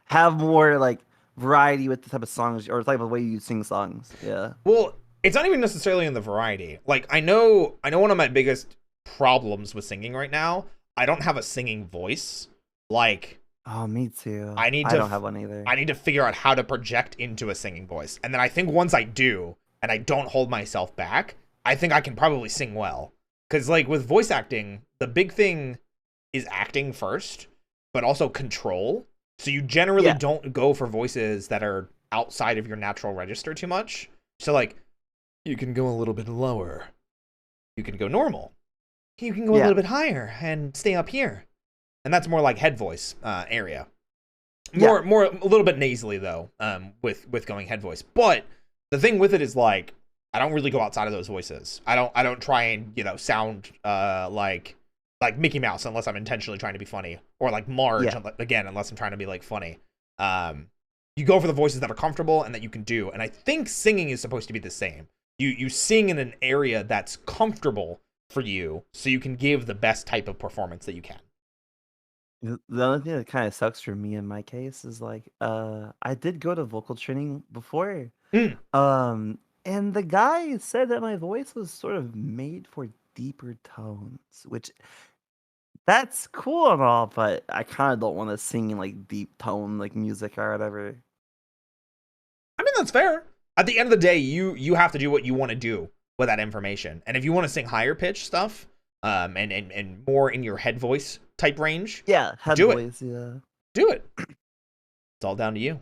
have more like variety with the type of songs or the type of way you sing songs. Yeah. Well, it's not even necessarily in the variety. Like I know one of my biggest problems with singing right now, I don't have a singing voice. Like, oh, me too. I don't have one either. I need to figure out how to project into a singing voice. And then I think once I do, and I don't hold myself back, I think I can probably sing well. Because like with voice acting, the big thing is acting first, but also control. So you generally don't go for voices that are outside of your natural register too much. So like, you can go a little bit lower. You can go normal. You can go a little bit higher and stay up here. And that's more like head voice area. More a little bit nasally though, with going head voice. But the thing with it is like, I don't really go outside of those voices. I don't try and sound like Mickey Mouse unless I'm intentionally trying to be funny, or like Marge again unless I'm trying to be like funny. You go for the voices that are comfortable and that you can do. And I think singing is supposed to be the same. You sing in an area that's comfortable for you, so you can give the best type of performance that you can. The only thing that kind of sucks for me in my case is like I did go to vocal training before. Mm. And the guy said that my voice was sort of made for deeper tones, which that's cool and all, but I kind of don't want to sing like deep tone like music or whatever. I mean, that's fair. At the end of the day, you have to do what you want to do with that information. And if you want to sing higher pitch stuff, and more in your head voice type range, Yeah, head do voice, yeah. Do it. It's all down to you.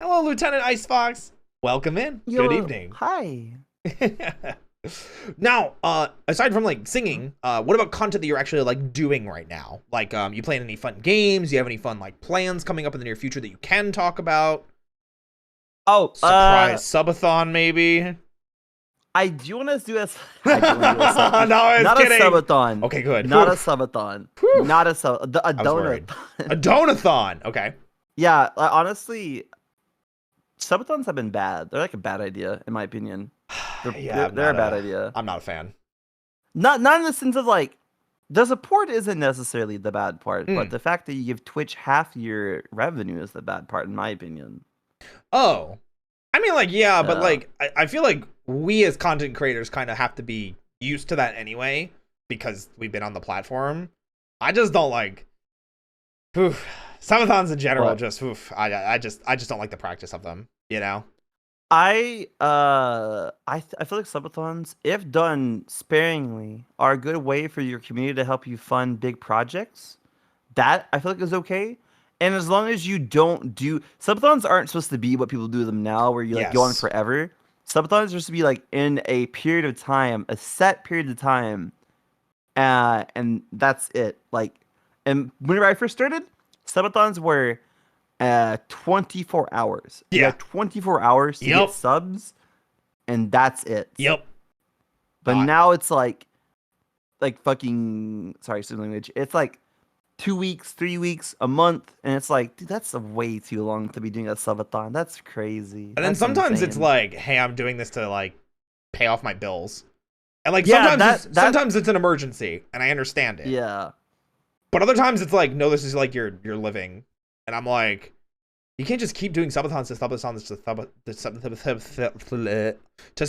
Hello, Lieutenant Icefox. Welcome in. Yo, Good evening. Hi. Now, aside from like singing, what about content that you're actually like doing right now? Like, you playing any fun games? Do you have any fun like plans coming up in the near future that you can talk about? Oh, surprise subathon maybe. I do want to do a. I do wanna do a sub- No, I was not kidding. a subathon. Okay, good. Not Oof. a subathon. Whew. Not a donut. A donathon. Okay. Yeah, honestly, subathons have been bad. They're like a bad idea, in my opinion. They're a bad idea. I'm not a fan. Not in the sense of like, the support isn't necessarily the bad part, but the fact that you give Twitch half your revenue is the bad part, in my opinion. Oh, I mean, like, yeah, but like, I feel like we as content creators kind of have to be used to that anyway because we've been on the platform. I just don't like. Subathons in general, I just don't like the practice of them, you know? I feel like subathons, if done sparingly, are a good way for your community to help you fund big projects. That I feel like is okay. And as long as you don't do subathons aren't supposed to be what people do them now, where you like go on forever. Subathons are supposed to be like in a period of time, a set period of time, and that's it. Like, and whenever I first started, subathons were 24 hours. Yeah. You have 24 hours to get subs, and that's it. Yep. But now it's like fucking, sorry, language. It's like 2 weeks, 3 weeks, a month, and it's like, dude, that's way too long to be doing a subathon. That's crazy. And then sometimes it's like, hey, I'm doing this to like pay off my bills. And like sometimes it's an emergency, and I understand it. Yeah. But other times it's like, no, this is like your living. And I'm like, you can't just keep doing subathons to subathons to subathons to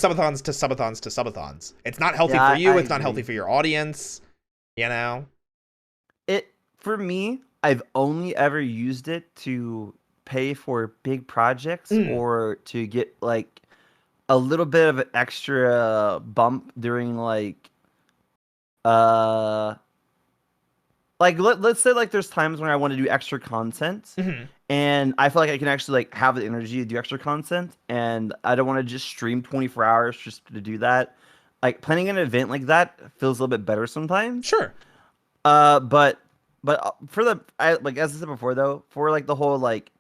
subathons to subathons. It's not healthy for you. It's not healthy for your audience. You know? For me, I've only ever used it to pay for big projects or to get like a little bit of an extra bump during like let's say like there's times when I want to do extra content and I feel like I can actually like have the energy to do extra content and I don't want to just stream 24 hours just to do that. Like planning an event like that feels a little bit better sometimes. Sure. But for the like as I said before though, for like the whole like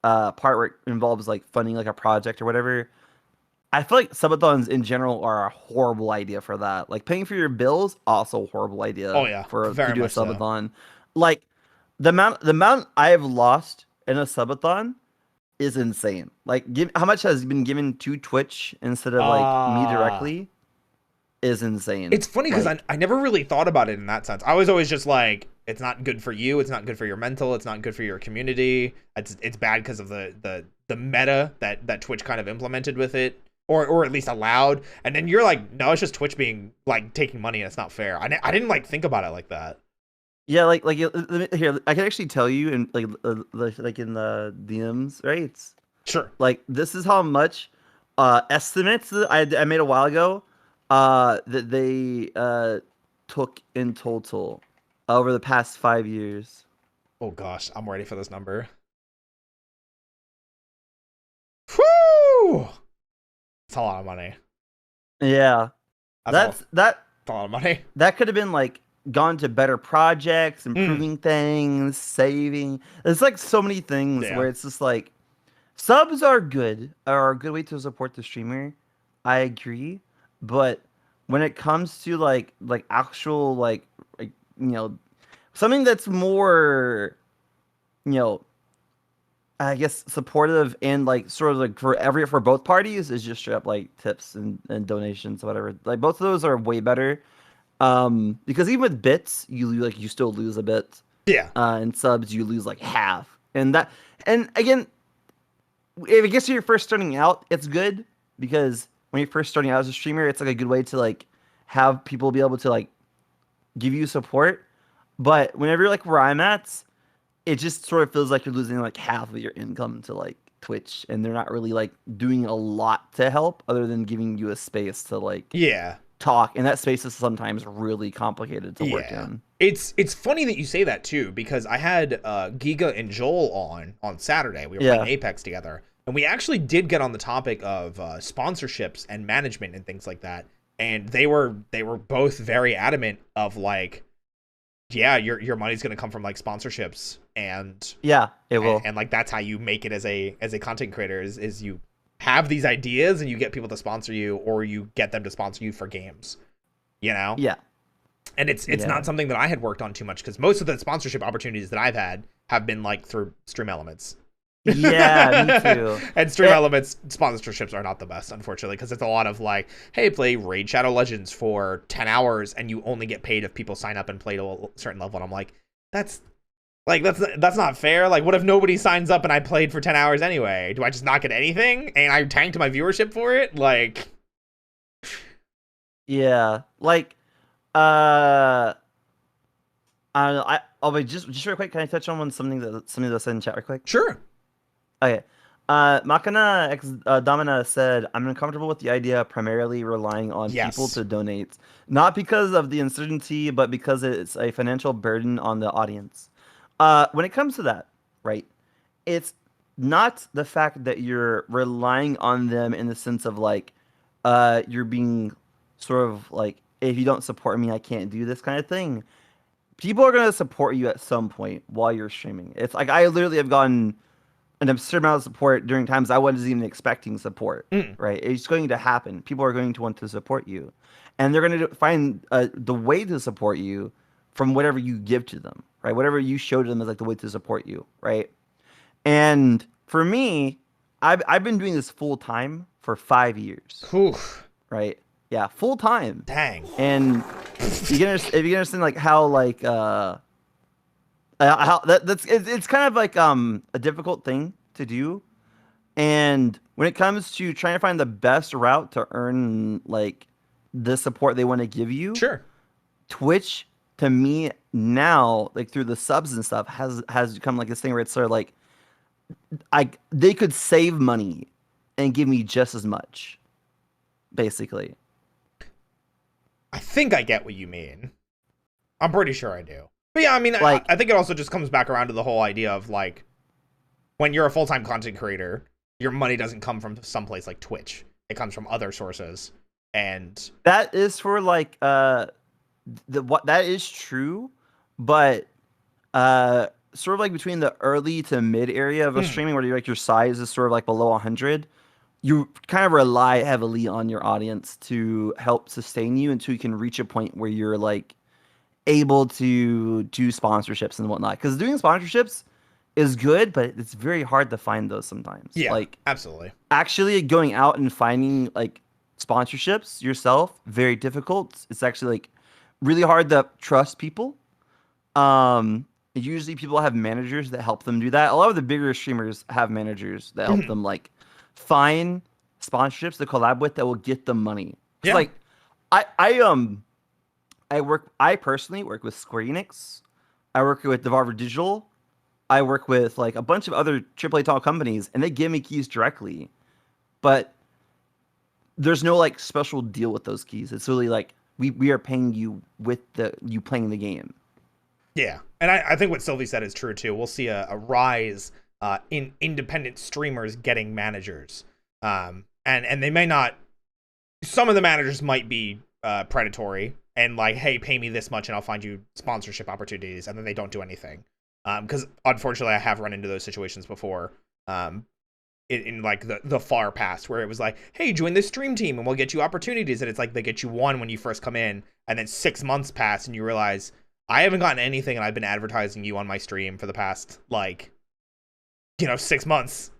part where it involves like funding like a project or whatever, I feel like subathons in general are a horrible idea for that. Like paying for your bills, also a horrible idea. Oh yeah, to do a subathon. So. Like the amount I have lost in a subathon is insane. Like how much has been given to Twitch instead of like me directly is insane. It's funny because like, I never really thought about it in that sense. I was always just like, it's not good for you. It's not good for your mental. It's not good for your community. It's bad because of the meta that Twitch kind of implemented with it. Or at least allowed, and then you're like, no, it's just Twitch being like taking money, and it's not fair. I didn't like think about it like that. Yeah, like here, I can actually tell you in like in the DMs, right? Sure. Like this is how much estimates that I made a while ago that they took in total over the past 5 years. Oh gosh, I'm ready for this number. Whoo! It's a lot of money. Yeah. That's a lot of money. That could have been like gone to better projects, improving things, saving. There's like so many things where it's just like subs are a good way to support the streamer. I agree. But when it comes to like actual like something that's more I guess supportive and like sort of like for both parties is just straight up like tips and donations, whatever. Like both of those are way better. Because even with bits, you still lose a bit. Yeah. And subs you lose like half. And again, if I guess you're first starting out, it's good because when you're first starting out as a streamer, it's like a good way to like have people be able to like give you support. But whenever you're like where I'm at, it just sort of feels like you're losing like half of your income to like Twitch, and they're not really like doing a lot to help other than giving you a space to like Yeah. talk, and that space is sometimes really complicated to work in. It's funny that you say that too, because I had Giga and Joel on Saturday. We were playing Apex together, and we actually did get on the topic of sponsorships and management and things like that. And they were both very adamant of like, yeah, your money's gonna come from like sponsorships, and yeah, it will, and like that's how you make it as a content creator is you have these ideas and you get people to sponsor you, or you get them to sponsor you for games, you know? Yeah. And it's not something that I had worked on too much, because most of the sponsorship opportunities that I've had have been like through Stream Elements. Yeah, me too. And Stream Elements sponsorships are not the best, unfortunately, because it's a lot of like, hey, play Raid Shadow Legends for 10 hours and you only get paid if people sign up and play to a certain level. And I'm like, that's not fair. Like, what if nobody signs up and I played for 10 hours anyway? Do I just not get anything and I tanked my viewership for it? Like, yeah, like I don't know. Just real quick, can I touch on something that said in chat real quick? Sure. Okay. Makana X Domina said, I'm uncomfortable with the idea of primarily relying on people to donate. Not because of the uncertainty, but because it's a financial burden on the audience. When it comes to that, right, it's not the fact that you're relying on them in the sense of like, you're being sort of like, if you don't support me, I can't do this kind of thing. People are going to support you at some point while you're streaming. It's like, I literally have gotten an absurd amount of support during times I wasn't even expecting support, right? It's going to happen. People are going to want to support you, and they're going to find the way to support you from whatever you give to them, right? Whatever you show to them is like the way to support you, right? And for me, I've been doing this full time for 5 years, right? Yeah, full time. Dang. And if you understand like how like how it's kind of like a difficult thing to do, and when it comes to trying to find the best route to earn like the support they want to give you, sure, Twitch to me now, like through the subs and stuff, has become like this thing where it's sort of like they could save money and give me just as much, basically. I think I get what you mean. I'm pretty sure I do. But yeah, I mean, like, I think it also just comes back around to the whole idea of like, when you're a full-time content creator, your money doesn't come from someplace like Twitch. It comes from other sources. And that is for like that is true, but sort of like between the early to mid area of a streaming where your size is sort of like below 100, you kind of rely heavily on your audience to help sustain you until you can reach a point where you're like able to do sponsorships and whatnot. Because doing sponsorships is good, but it's very hard to find those sometimes. Yeah, like absolutely. Actually going out and finding like sponsorships yourself, very difficult. It's actually like really hard to trust people. Usually people have managers that help them do that. A lot of the bigger streamers have managers that help them like find sponsorships to collab with that will get them money. Yeah. Like I personally work with Square Enix. I work with Devolver Digital. I work with like a bunch of other AAA tall companies, and they give me keys directly. But there's no like special deal with those keys. It's really like we are paying you with you playing the game. Yeah, and I think what Sylvie said is true too. We'll see a rise in independent streamers getting managers, and they may not. Some of the managers might be predatory and like, hey, pay me this much and I'll find you sponsorship opportunities, and then they don't do anything. Because unfortunately, I have run into those situations before. In like the far past, where it was like, hey, join this stream team and we'll get you opportunities, and it's like they get you one when you first come in, and then 6 months pass and you realize I haven't gotten anything, and I've been advertising you on my stream for the past like 6 months.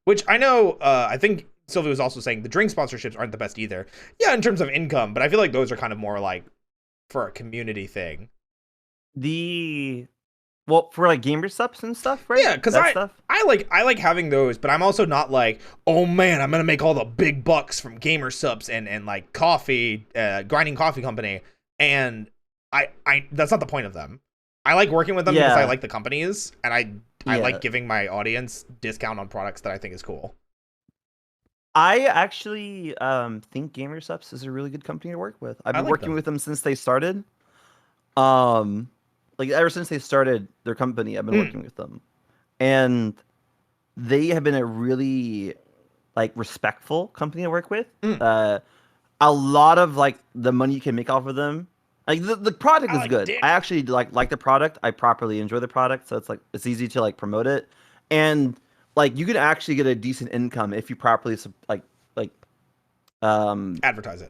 Which I know, I think Sylvia was also saying the drink sponsorships aren't the best either. Yeah, in terms of income, but I feel like those are kind of more like for a community thing. Well, for like GamerSupps and stuff, right? Yeah, because I like having those, but I'm also not like, oh man, I'm gonna make all the big bucks from GamerSupps and like coffee, grinding coffee company, and I that's not the point of them. I like working with them because I like the companies, and I like giving my audience discount on products that I think is cool. I actually think GamerSupps is a really good company to work with. I've been working with them since they started. Like ever since they started their company, I've been working with them, and they have been a really like respectful company to work with. A lot of like the money you can make off of them, like the product is good. I actually like the product. I properly enjoy the product, so it's easy to like promote it, and like you can actually get a decent income if you properly advertise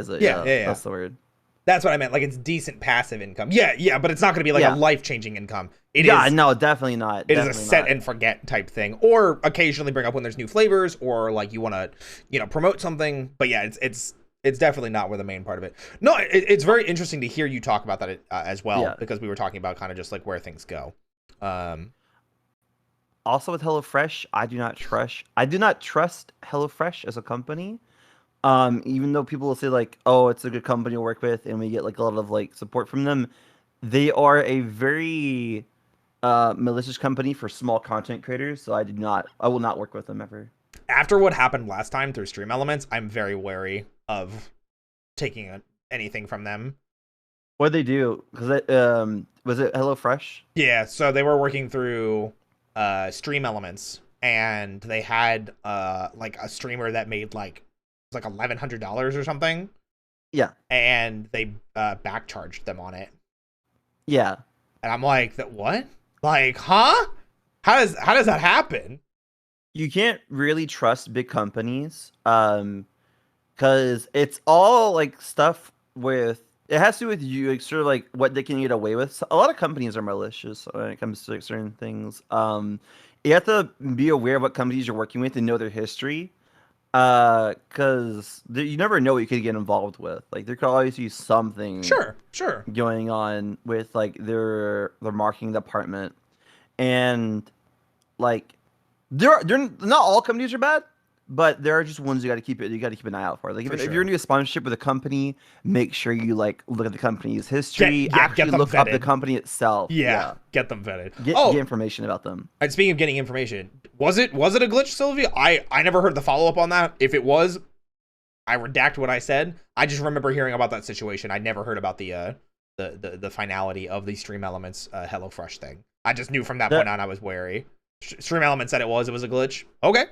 it. Yeah, that's the word. That's what I meant. Like, it's decent passive income. Yeah, but it's not going to be like a life-changing income. No, definitely not. It is a set and forget type thing, or occasionally bring up when there's new flavors, or like you want to, promote something. But yeah, it's definitely not where the main part of it. No, it's very interesting to hear you talk about that as well, because we were talking about kind of just like where things go. Also with HelloFresh, I do not trust HelloFresh as a company. Even though people will say like, oh, it's a good company to work with and we get like a lot of like support from them, they are a very malicious company for small content creators, so I will not work with them ever. After what happened last time through Stream Elements, I'm very wary of taking anything from them. What did they do? Because was it HelloFresh? Yeah, so they were working through Stream Elements, and they had like a streamer that made like $1,100 or something. Yeah. And they backcharged them on it. Yeah. And I'm like, what? Like, huh? How does that happen? You can't really trust big companies, because it's all like stuff with it has to do with you, like sort of like what they can get away with. So a lot of companies are malicious when it comes to like, certain things. You have to be aware of what companies you're working with and know their history. Because you never know what you could get involved with. Like there could always be something sure going on with like their marketing department, and like they're not all companies are bad, but there are just ones you got to keep an eye out for. Like if you're gonna do a sponsorship with a company, make sure you like look at the company's history, actually look up the company itself. Yeah, get them vetted. Get information about them. And speaking of getting information, was it a glitch, Sylvia? I never heard the follow-up on that. If it was, I redact what I said. I just remember hearing about that situation. I never heard about the finality of the Stream Elements HelloFresh thing. I just knew from that point on I was wary. Stream Elements said it was a glitch. Okay.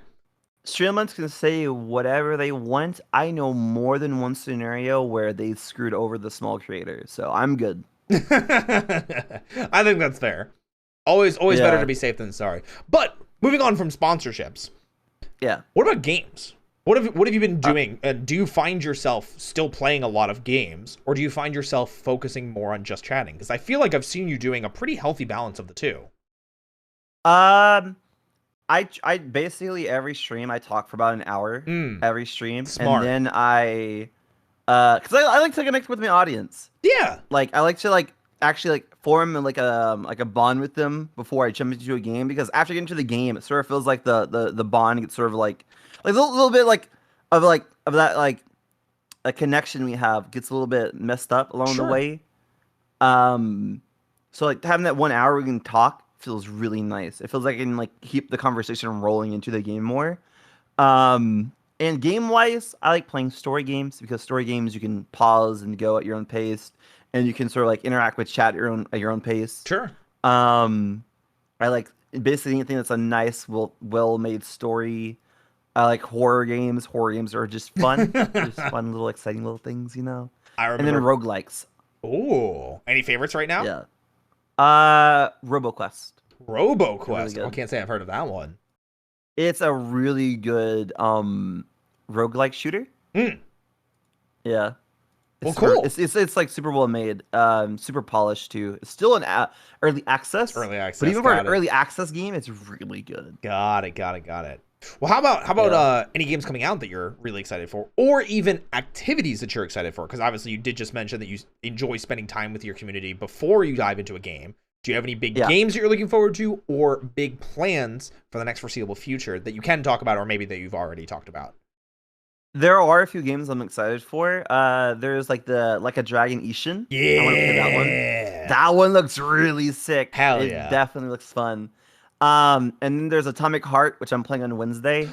Stream Elements can say whatever they want. I know more than one scenario where they screwed over the small creators, so I'm good. I think that's fair. Always better to be safe than sorry. But moving on from sponsorships. Yeah. What about games? What have you been doing? Do you find yourself still playing a lot of games, or do you find yourself focusing more on just chatting? Because I feel like I've seen you doing a pretty healthy balance of the two. I basically every stream I talk for about an hour every stream. Smart. And then because I like to connect with my audience. Yeah. Like I like to like actually like form like a bond with them before I jump into a game, because after getting into the game it sort of feels like the bond gets sort of like a little bit like of that like a connection we have gets a little bit messed up along the way. So like having that 1 hour we can talk feels really nice. It feels like I can like keep the conversation rolling into the game more. And game wise, I like playing story games, because story games you can pause and go at your own pace, and you can sort of like interact with chat at your own pace. Sure. I like basically anything that's a nice, well made story. I like horror games. Horror games are just fun. Just fun little exciting little things, you know. I remember. And then roguelikes. Ooh. Any favorites right now? Yeah. RoboQuest. RoboQuest. Really I can't say I've heard of that one. It's a really good roguelike shooter. Yeah. Well, Super, cool. it's like super well made, super polished too. It's still an early access. It's early access. But even for an early access game, it's really good. Got it. Well, how about any games coming out that you're really excited for, or even activities that you're excited for? Because obviously you did just mention that you enjoy spending time with your community before you dive into a game. Do you have any big games that you're looking forward to, or big plans for the next foreseeable future that you can talk about, or maybe that you've already talked about? There are a few games I'm excited for. There's like a Dragon Ishin. Yeah, I want to play that one. That one looks really sick. Hell it yeah, definitely looks fun. And then there's Atomic Heart, which I'm playing on Wednesday.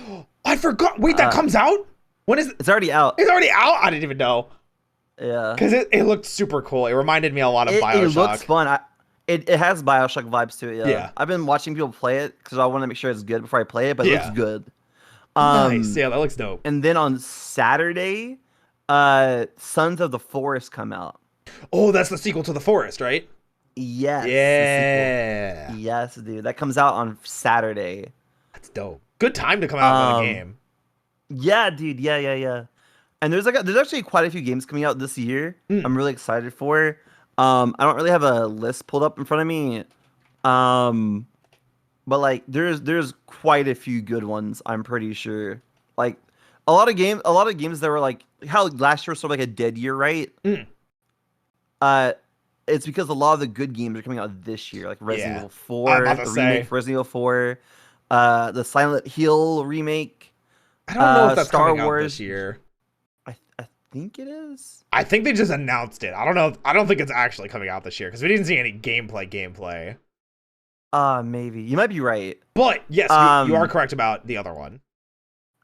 I forgot. Wait, that comes out? When is it? It's already out. It's already out? I didn't even know. Yeah. Because it looked super cool. It reminded me a lot of Bioshock. It looks fun. It has Bioshock vibes to it. Yeah. I've been watching people play it because I want to make sure it's good before I play it, but it looks good. Nice. Yeah, that looks dope. And then on Saturday, Sons of the Forest come out. Oh, that's the sequel to The Forest, right? Yes. Yeah. Yes, dude. That comes out on Saturday. That's dope. Good time to come out with a game. Yeah, dude. Yeah. And there's actually quite a few games coming out this year. I'm really excited for. I don't really have a list pulled up in front of me. But like there's quite a few good ones, I'm pretty sure. Like a lot of games that were like how last year was sort of like a dead year, right? It's because a lot of the good games are coming out this year, like Resident Evil 4, the remake for Resident Evil 4, the Silent Hill remake. I don't know if that's Star coming Wars out this year. I think it is. I think they just announced it. I don't know. I don't think it's actually coming out this year because we didn't see any gameplay. Maybe. You might be right. But yes, you are correct about the other one.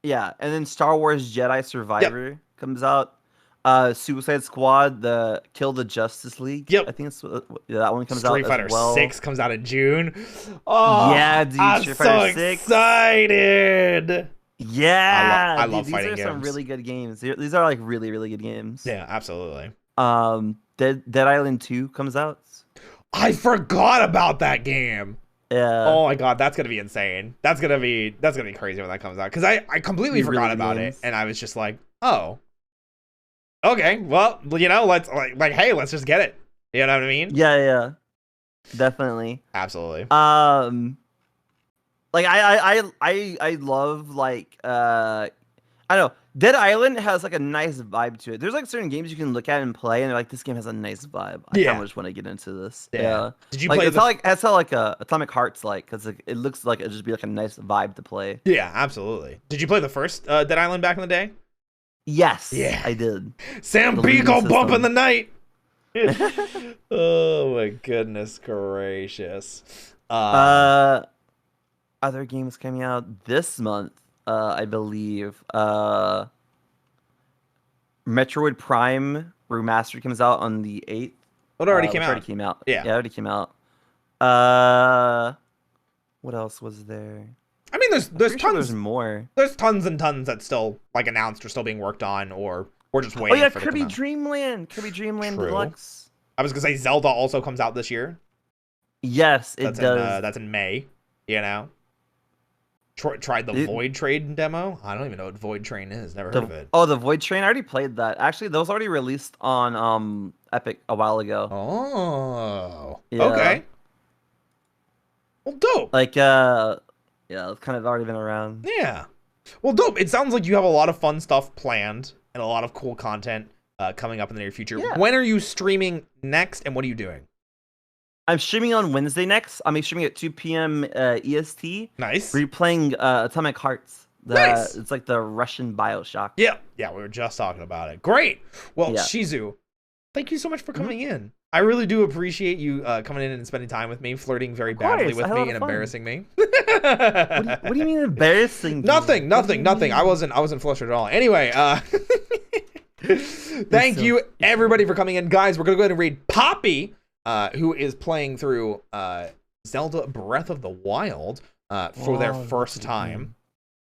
Yeah, and then Star Wars Jedi Survivor comes out. Suicide Squad, the Kill the Justice League. Yep. I think it's that one comes Street out Fighter as well. 6 comes out in June. Oh, yeah, dude. I'm Street so Fighter 6. excited. Yeah. I love fighting games. These are some games. really good games. These are like really, really good games. Yeah, absolutely. Dead Island 2 comes out. I forgot about that game. Yeah. Oh my god, that's gonna be insane. That's gonna be crazy when that comes out. Because I completely forgot about it, and I was just like, oh. Okay, well, you know, let's hey, let's just get it. You know what I mean? Yeah. Definitely. Absolutely. Like I love like I don't know. Dead Island has like a nice vibe to it. There's like certain games you can look at and play, and they're like, this game has a nice vibe. I kind of just want to get into this. Yeah. Did you like, play? That's how like Atomic Heart's like, because it looks like it'd just be like a nice vibe to play. Yeah, absolutely. Did you play the first Dead Island back in the day? Yes. Yeah, I did. Sam Beagle bump in the night. Oh my goodness gracious. Other games coming out this month. I believe Metroid Prime Remastered comes out on the 8th. It already came out. Already came out. Yeah, it already came out. What else was there? I mean, there's tons. Sure there's more. There's tons and tons that's still like announced or still being worked on, or we're just waiting. Oh yeah, for Kirby Dreamland. Kirby Dreamland Deluxe. I was gonna say Zelda also comes out this year. Yes, it does. That's in May. You know. Tried the Void Train demo. I don't even know what Void Train is. Never heard of it. Oh, the Void Train. I already played that. Actually, that was already released on Epic a while ago. Oh. Yeah. Okay. Well, dope. Like yeah, it's kind of already been around. Yeah. Well, dope. It sounds like you have a lot of fun stuff planned and a lot of cool content coming up in the near future. Yeah. When are you streaming next, and what are you doing? I'm streaming on Wednesday next. I'm streaming at 2 p.m. EST. Nice. We're playing Atomic Hearts. Nice. It's like the Russian Bioshock. Yeah, we were just talking about it. Great. Well, yeah. Shizu, thank you so much for coming in. I really do appreciate you coming in and spending time with me, flirting very badly with me and embarrassing me. What do you mean embarrassing? Nothing. I wasn't flustered at all. Anyway, thank you everybody for coming in, guys. We're gonna go ahead and read Poppy, who is playing through Zelda Breath of the Wild for their first time.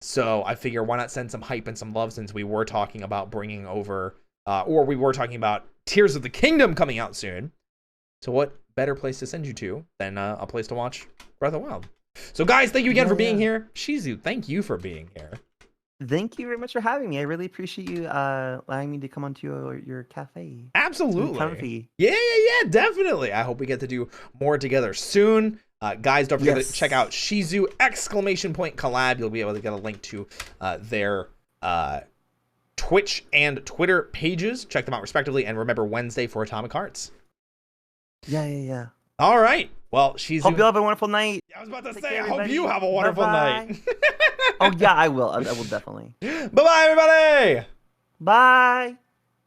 So I figure why not send some hype and some love, since we were talking about bringing over, or we were talking about Tears of the Kingdom coming out soon. So what better place to send you to than a place to watch Breath of the Wild? So guys, thank you again for being here. Shizu, thank you for being here. Thank you very much for having me. I really appreciate you allowing me to come onto your cafe. Absolutely. Comfy. Yeah, definitely. I hope we get to do more together soon. Guys, don't forget to check out Shizu ! Collab. You'll be able to get a link to their Twitch and Twitter pages. Check them out respectively. And remember Wednesday for Atomic Hearts. Yeah. All right. Well, Shizu. Hope you have a wonderful night. I was about to Take say, care, I hope everybody. you have a wonderful night. Oh, yeah, I will. I will definitely. Bye-bye, everybody. Bye.